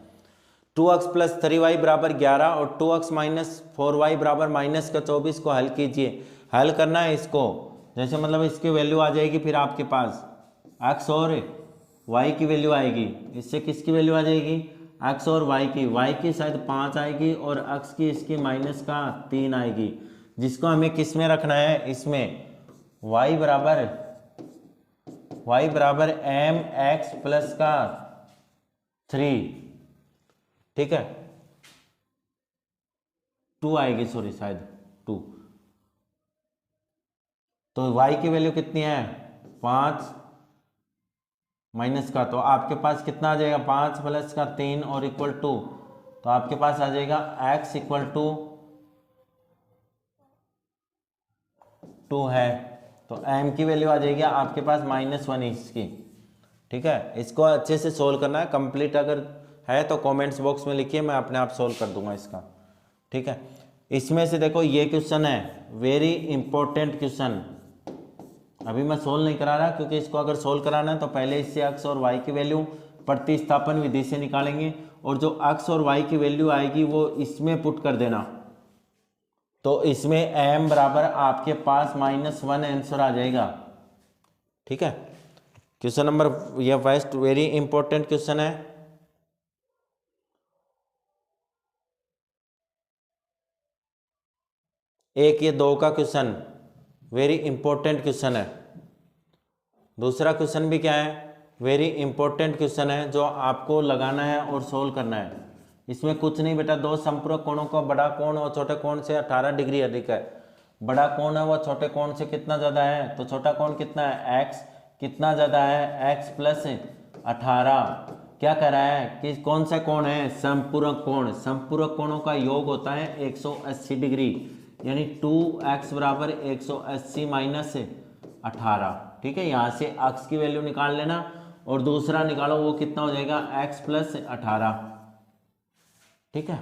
2x प्लस 3y बराबर 11 और 2x माइनस 4y बराबर माइनस का 24 को हल कीजिए। हल करना है इसको, जैसे मतलब इसकी वैल्यू आ जाएगी, फिर आपके पास x और y की वैल्यू आएगी। इससे किसकी वैल्यू आ जाएगी, x और y की शायद 5 आएगी, और x की इसकी माइनस का 3 आएगी, जिसको हमें किस में रखना है, इसमें y बराबर mx प्लस का 3, ठीक है, 2 आएगी, सॉरी शायद 2। तो y की वैल्यू कितनी है, 5 माइनस का, तो आपके पास कितना आ जाएगा, 5 प्लस का 3 और इक्वल टू, तो आपके पास आ जाएगा x इक्वल टू 2 है, तो m की वैल्यू आ जाएगी आपके पास -1 इसकी। ठीक है, इसको अच्छे से सोल्व करना है। कंप्लीट अगर है तो कमेंट्स बॉक्स में लिखिए, मैं अपने आप सोल्व कर दूंगा इसका। ठीक है, इसमें से देखो ये क्वेश्चन है, वेरी इंपॉर्टेंट क्वेश्चन। अभी मैं सोल्व नहीं करा रहा, क्योंकि इसको अगर सोल्व कराना है तो पहले इससे x और y की वैल्यू प्रतिस्थापन विधि से निकालेंगे, और जो x और y की वैल्यू आएगी वो इसमें पुट कर देना। तो इसमें m बराबर आपके पास -1 आंसर आ जाएगा। ठीक है, क्वेश्चन नंबर, यह फर्स्ट वेरी इंपॉर्टेंट क्वेश्चन है। एक ये 2 का क्वेश्चन वेरी इंपॉर्टेंट क्वेश्चन है। दूसरा क्वेश्चन भी क्या है, वेरी इंपॉर्टेंट क्वेश्चन है, जो आपको लगाना है और सोल्व करना है। इसमें कुछ नहीं बेटा, दो संपूरक कोणों का बड़ा कोण और छोटे कोण से 18 डिग्री अधिक है। बड़ा कोण है वो छोटे कोण से कितना ज्यादा है, तो छोटा कोण कितना है, x कितना ज्यादा है, x प्लस 18। क्या कह रहा है कि कौन सा कोण है, संपूरक कोण। संपूरक कोणों का योग होता है 180 डिग्री, यानी 2x बराबर 180 माइनस 18। ठीक है, यहाँ से x की वैल्यू निकाल लेना, और दूसरा निकालो वो कितना हो जाएगा, x प्लस 18। ठीक है,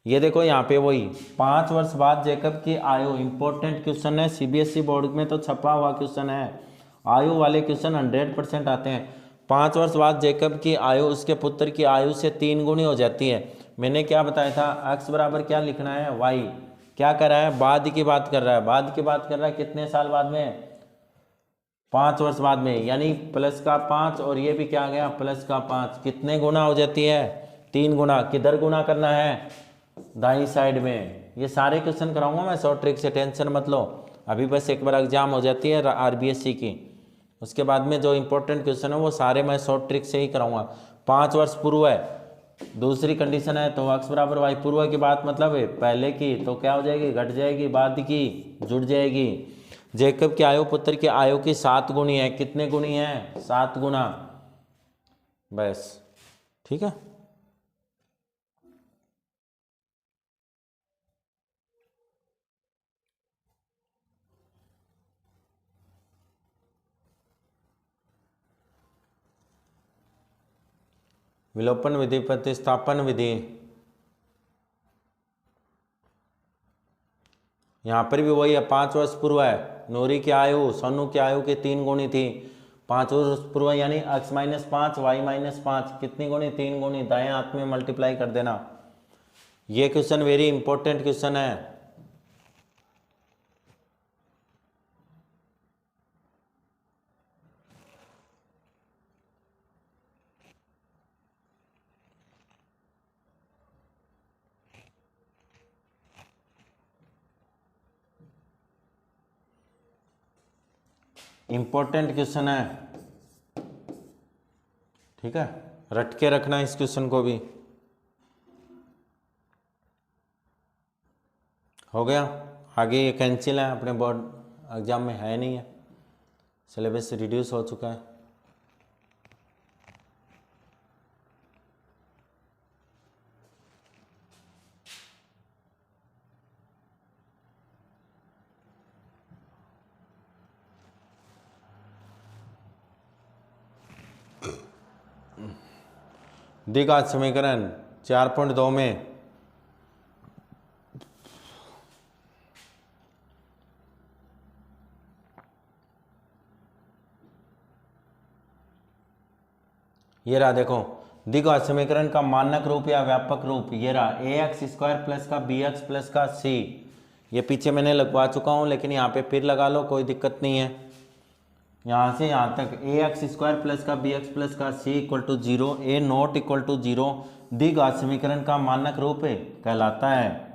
ये देखो यहाँ पे वही 5 वर्ष बाद जैकब की आयु, इंपॉर्टेंट क्वेश्चन है, सीबीएसई बोर्ड में तो छपा हुआ क्वेश्चन है। आयु वाले क्वेश्चन 100% आते हैं। 5 वर्ष बाद जैकब की आयु उसके पुत्र की आयु से 3 गुनी हो जाती है। मैंने क्या बताया था, x बराबर क्या लिखना है, y। क्या कर रहा है, बाद की बात कर रहा है, बाद की बात कर रहा है कितने साल बाद में, 5 वर्ष बाद में, यानी प्लस का 5 और ये भी क्या आ गया प्लस का 5, कितने गुना हो जाती है, 3 गुना। किधर गुना करना है, दाई साइड में। ये सारे क्वेश्चन कराऊंगा मैं शॉर्ट ट्रिक से, टेंशन मत लो। अभी बस एक बार एग्जाम हो जाती है RBSC की, उसके बाद में जो इंपॉर्टेंट क्वेश्चन है वो सारे मैं शॉर्ट ट्रिक से ही कराऊंगा। 5 वर्ष पूर्व है, दूसरी कंडीशन है तो x बराबर y। पूर्व की बात मतलब है पहले की, तो क्या हो जाएगी, घट जाएगी, बाद की जुड़ जाएगी। जेकब के आयु पुत्र की आयु की 7 गुनी है, कितने गुनी है, 7 गुना, बस ठीक है। विलोपन विधि, प्रतिस्थापन विधि, यहाँ पर भी वही है, 5 वर्ष पूर्व है। नूरी की आयु सोनू की आयु की 3 गुनी थी, 5 वर्ष पूर्व यानी x माइनस 5 वाई माइनस 5 कितनी गुनी, 3 गुनी। दाएं हाथ में मल्टीप्लाई कर देना। ये क्वेश्चन वेरी इंपॉर्टेंट क्वेश्चन है। इंपॉर्टेंट क्वेश्चन है, ठीक है, रट के रखना इस क्वेश्चन को भी। हो गया, आगे ये कैंसिल है, अपने बोर्ड एग्जाम में है नहीं है, सिलेबस रिड्यूस हो चुका है। द्विघात समीकरण 4.2 में ये रहा, देखो द्विघात समीकरण का मानक रूप या व्यापक रूप ये रहा, ax स्क्वायर प्लस का bx प्लस का c। ये पीछे मैंने लगवा चुका हूँ, लेकिन यहाँ पे फिर लगा लो, कोई दिक्कत नहीं है। यहाँ से यहाँ तक ax स्क्वायर प्लस का bx प्लस का c equal to 0, a not equal to 0 द्विघात समीकरण का मानक रूप कहलाता है।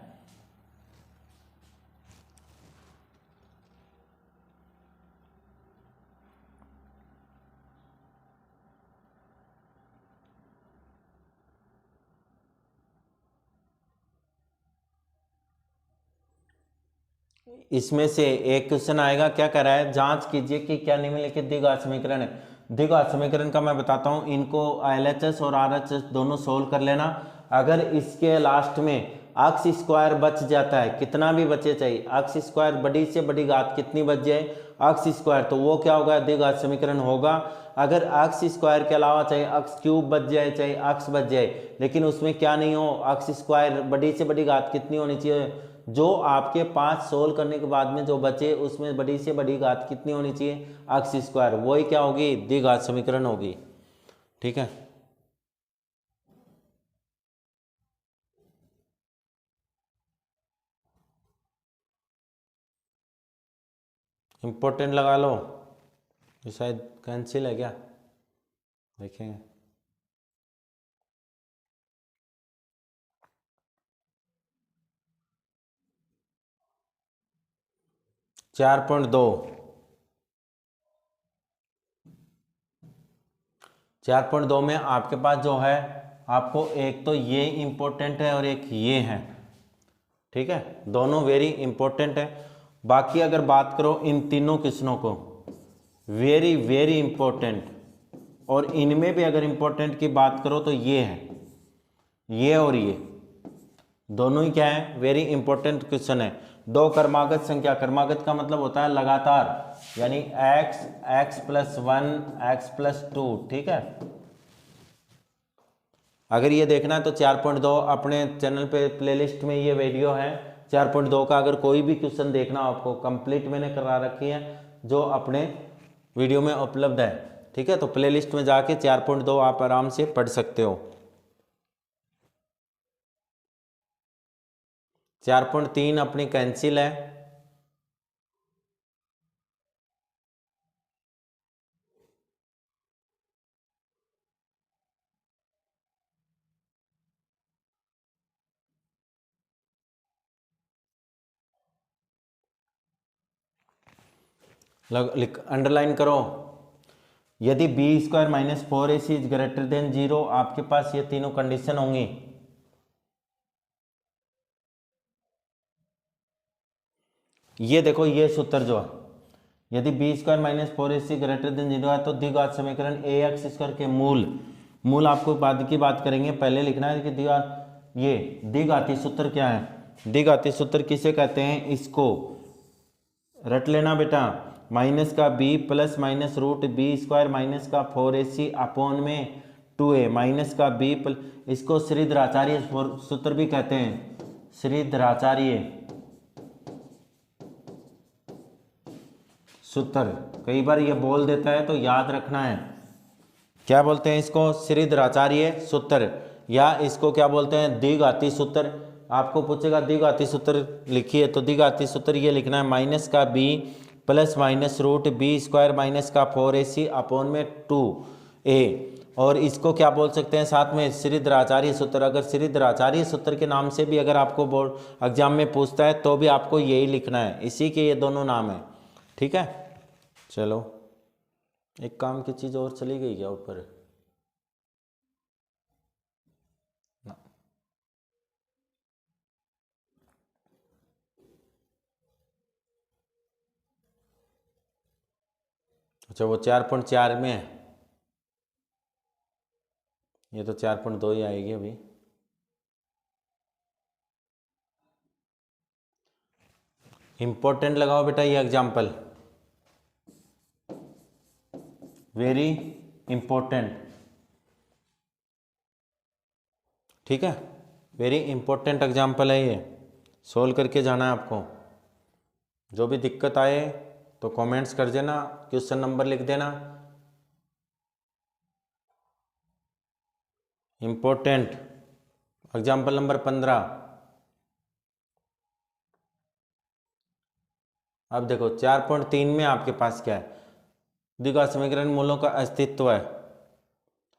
इसमें से एक क्वेश्चन आएगा, क्या कह रहा है, जांच कीजिए कि क्या निम्नलिखित द्विघात समीकरण है। द्विघात समीकरण का मैं बताता हूं, इनको LHS और RHS दोनों सोल्व कर लेना। अगर इसके लास्ट में एक्स स्क्वायर बच जाता है, कितना भी बचे चाहिए, एक्स स्क्वायर बड़ी से बड़ी घात कितनी बच जाए, एक्स स्क्वायर, तो वो क्या होगा, द्विघात समीकरण होगा। अगर एक्स स्क्वायर के अलावा चाहे एक्स क्यूब बच जाए, चाहे एक्स बच जाए, लेकिन उसमें क्या नहीं हो, एक्स स्क्वायर बड़ी से बड़ी घात कितनी होनी चाहिए, जो आपके 5 सोल्व करने के बाद में जो बचे उसमें बड़ी से बड़ी घात कितनी होनी चाहिए, एक्स स्क्वायर, वही क्या होगी, द्विघात समीकरण होगी। ठीक है, इंपॉर्टेंट लगा लो, ये शायद कैंसिल है क्या, देखेंगे। चार पॉइंट दो, 4.2 में आपके पास जो है, आपको एक तो ये इंपॉर्टेंट है और एक ये है, ठीक है, दोनों वेरी इंपॉर्टेंट है। बाकी अगर बात करो इन तीनों क्वेश्चनों को, वेरी वेरी इंपॉर्टेंट, और इनमें भी अगर इंपॉर्टेंट की बात करो तो ये है, ये और ये दोनों ही क्या है, वेरी इंपॉर्टेंट क्वेश्चन है। दो क्रमागत संख्या, क्रमागत का मतलब होता है लगातार, यानी x, x+1, x+2, ठीक है। अगर ये देखना है तो 4.2 अपने चैनल पे प्लेलिस्ट में ये वीडियो है, 4.2 का अगर कोई भी क्वेश्चन देखना हो आपको, कंप्लीट मैंने करा रखी है जो अपने वीडियो में उपलब्ध है, ठीक है। तो प्लेलिस्ट में जाके 4.2 आप आराम से पढ़ सकते हो। 4.3 अपनी कैंसिल है, अंडरलाइन करो। यदि B square minus 4ac is greater than 0, आपके पास ये तीनों कंडीशन होंगी। ये देखो ये सूत्र जो है, यदि B square minus 4ac greater than 0 है तो द्विघात समीकरण ax स्क्वायर के मूल आपको बाद की बात करेंगे, पहले लिखना है कि ये द्विघाती सूत्र क्या है। द्विघाती सूत्र किसे कहते हैं, इसको रट लेना बेटा, माइनस का b plus minus root B square minus का 4ac अपॉन में 2a माइनस का b इसको श्रीधराचार्य सूत्र भी कहते हैं, श्रीधराचार्य सूत्र। कई बार ये बोल देता है तो याद रखना है, क्या बोलते हैं इसको, श्रीधराचार्य सूत्र, या इसको क्या बोलते हैं, द्विघाती सूत्र। आपको पूछेगा द्विघाती सूत्र लिखिए, तो द्विघाती सूत्र ये लिखना है, माइनस का b plus minus root B square minus का 4ac अपॉन में 2a, और इसको क्या बोल सकते हैं साथ में, श्रीधराचार्य सूत्र। अगर श्रीधराचार्य सूत्र के नाम से भी अगर आपको बोर्ड एग्जाम में पूछता है तो भी आपको यही लिखना है, इसी के ये दोनों नाम है, ठीक है। चलो एक काम की चीज़ और चली गई क्या ऊपर, अच्छा वो 4.4 में है, ये तो 4.2 ही आएगी अभी। इंपॉर्टेंट लगाओ बेटा ये एग्जाम्पल, वेरी इंपॉर्टेंट, ठीक है, वेरी इंपॉर्टेंट एग्जाम्पल है ये, सोल्व करके जाना है आपको। जो भी दिक्कत आए तो कमेंट्स कर देना, क्वेश्चन नंबर लिख देना। Important example number 15। अब देखो 4.3 में आपके पास क्या है, द्विघात समीकरण मूलों का अस्तित्व है।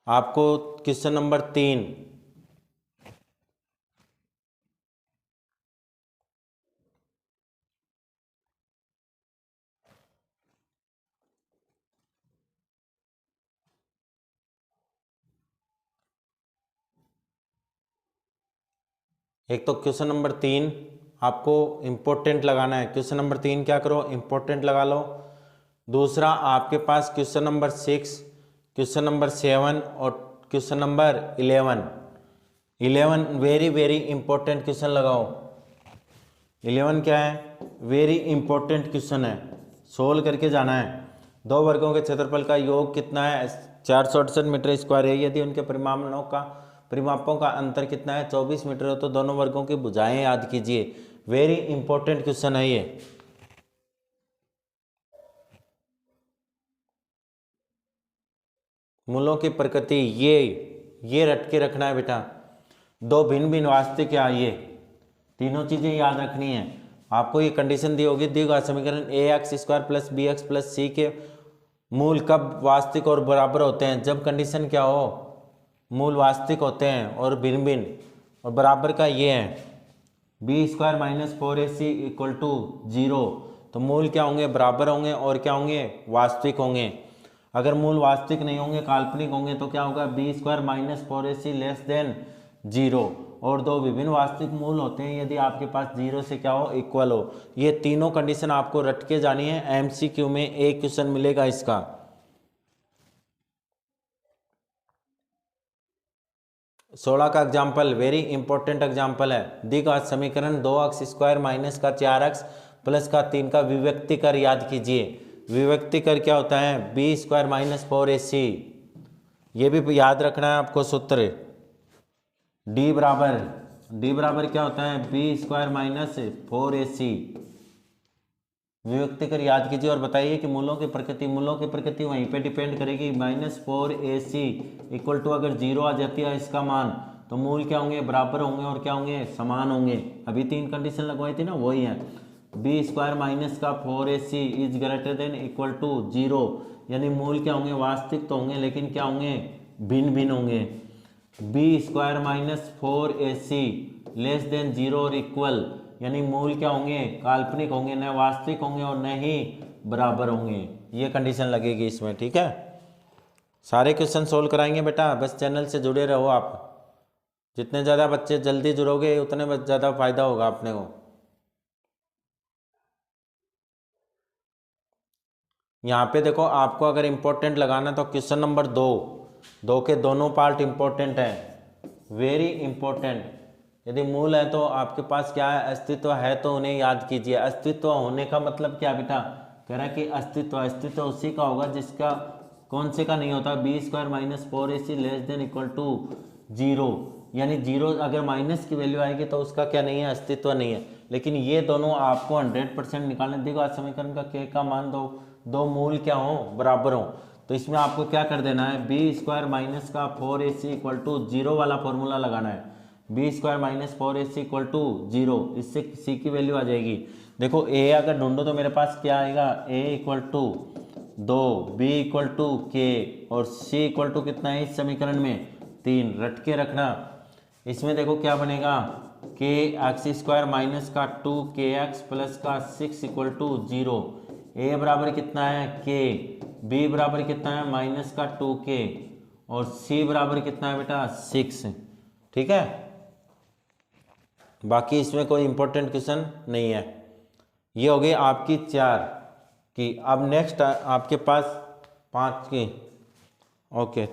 आपको क्वेश्चन नंबर 3, एक तो क्वेश्चन नंबर 3 आपको इंपॉर्टेंट लगाना है, क्वेश्चन नंबर 3 क्या करो, इंपॉर्टेंट लगा लो। दूसरा आपके पास क्वेश्चन नंबर 6, क्वेश्चन नंबर 7 और question number 11 very very important question लगाओ। 11 क्या है, वेरी इंपॉर्टेंट क्वेश्चन है, सोल्व करके जाना है। दो वर्गों के क्षेत्रफल का योग कितना है, 468 मीटर स्क्वायर है। यदि उनके परिमापों का अंतर कितना है, 24 मीटर हो तो दोनों वर्गों की भुजाएं याद कीजिए। वेरी इंपॉर्टेंट क्वेश्चन है ये। मूलों की प्रकृति ये रट के रखना है बेटा। दो भिन्न भिन्न वास्तविक क्या, ये तीनों चीजें याद रखनी है। आपको ये कंडीशन दी होगी, द्विघात समीकरण ax square plus bx plus c के मूल कब वास्तविक और बराबर होते हैं, जब कंडीशन क्या हो, मूल वास्तविक होते हैं और भिन्न भिन्न, और बराबर का ये है B square minus 4ac equal to 0, तो मूल क्या होंगे, बराबर होंगे और क्या होंगे, वास्तविक होंगे। अगर मूल वास्तविक नहीं होंगे, काल्पनिक होंगे, तो क्या होगा, B square minus 4ac less than 0, और दो विभिन्न वास्तविक मूल होते हैं यदि आपके पास 0 से क्या हो, इक्वल हो। ये तीनों कंडीशन आपको रट के जानी है, एमसीक्यू में एक क्वेश्चन मिलेगा इसका। सोलह का एग्जाम्पल वेरी इंपॉर्टेंट एग्जाम्पल है। द्विघात समीकरण 2x स्क्वायर माइनस का 4x प्लस का 3 का विभक्ति कर याद कीजिए। विभक्ति कर क्या होता है, बी स्क्वायर माइनस 4ac, ये भी याद रखना है आपको सूत्र। डी बराबर क्या होता है, बी स्क्वायर माइनस 4ac। विभक्ति कर याद कीजिए और बताइए कि मूलों की प्रकृति वहीं पे डिपेंड करेगी। -4ac इक्वल टू अगर 0 आ जाती है इसका मान, तो मूल क्या होंगे, बराबर होंगे और क्या होंगे, समान होंगे। अभी 3 कंडीशन लगवाई थी ना, वही है। बी स्क्वायर माइनस का 4ac is greater than equal to 0, यानी मूल क्या होंगे, वास्तविक तो होंगे लेकिन क्या होंगे, भिन्न भिन्न होंगे। B square minus 4ac less than 0 और इक्वल, यानी मूल क्या होंगे, काल्पनिक होंगे, न वास्तविक होंगे और न ही बराबर होंगे। ये कंडीशन लगेगी इसमें, ठीक है। सारे क्वेश्चन सोल्व कराएंगे बेटा, बस चैनल से जुड़े रहो आप। जितने ज़्यादा बच्चे जल्दी जुड़ोगे उतने ज़्यादा फायदा होगा अपने को। यहाँ पे देखो, आपको अगर इम्पोर्टेंट लगाना तो क्वेश्चन नंबर 2 के दोनों पार्ट इम्पोर्टेंट है, वेरी इम्पोर्टेंट। यदि मूल है तो आपके पास क्या है, अस्तित्व है तो उन्हें याद कीजिए। अस्तित्व होने का मतलब क्या बेटा, कह रहा है कि अस्तित्व उसी का होगा जिसका, कौन से का नहीं होता, B square minus 4ac less than equal to 0, यानी 0 अगर माइनस की वैल्यू आएगी तो उसका क्या नहीं है, अस्तित्व नहीं है। लेकिन ये दोनों आपको 100% निकालने देगा। आज समीकरण का k का मान दो मूल क्या हो, बराबर हो, तो इसमें आपको क्या कर देना है, बी स्क्वायर माइनस का 4ac इक्वल टू 0 वाला फॉर्मूला लगाना है। B square minus 4ac equal to 0, इससे c की वैल्यू आ जाएगी। देखो a अगर ढूंढो तो मेरे पास क्या आएगा, a equal to 2, b equal to k और c इक्वल टू कितना है इस समीकरण में, 3। रट के रखना। इसमें देखो क्या बनेगा, k एक्स स्क्वायर माइनस का 2kx प्लस का 6 इक्वल टू 0। a बराबर कितना है k, b बराबर कितना है माइनस का 2k और c बराबर कितना है बेटा 6, ठीक है। बाकी इसमें कोई इंपॉर्टेंट क्वेश्चन नहीं है। ये हो गई आपकी 4 की। अब नेक्स्ट आपके पास 5 की, ओके।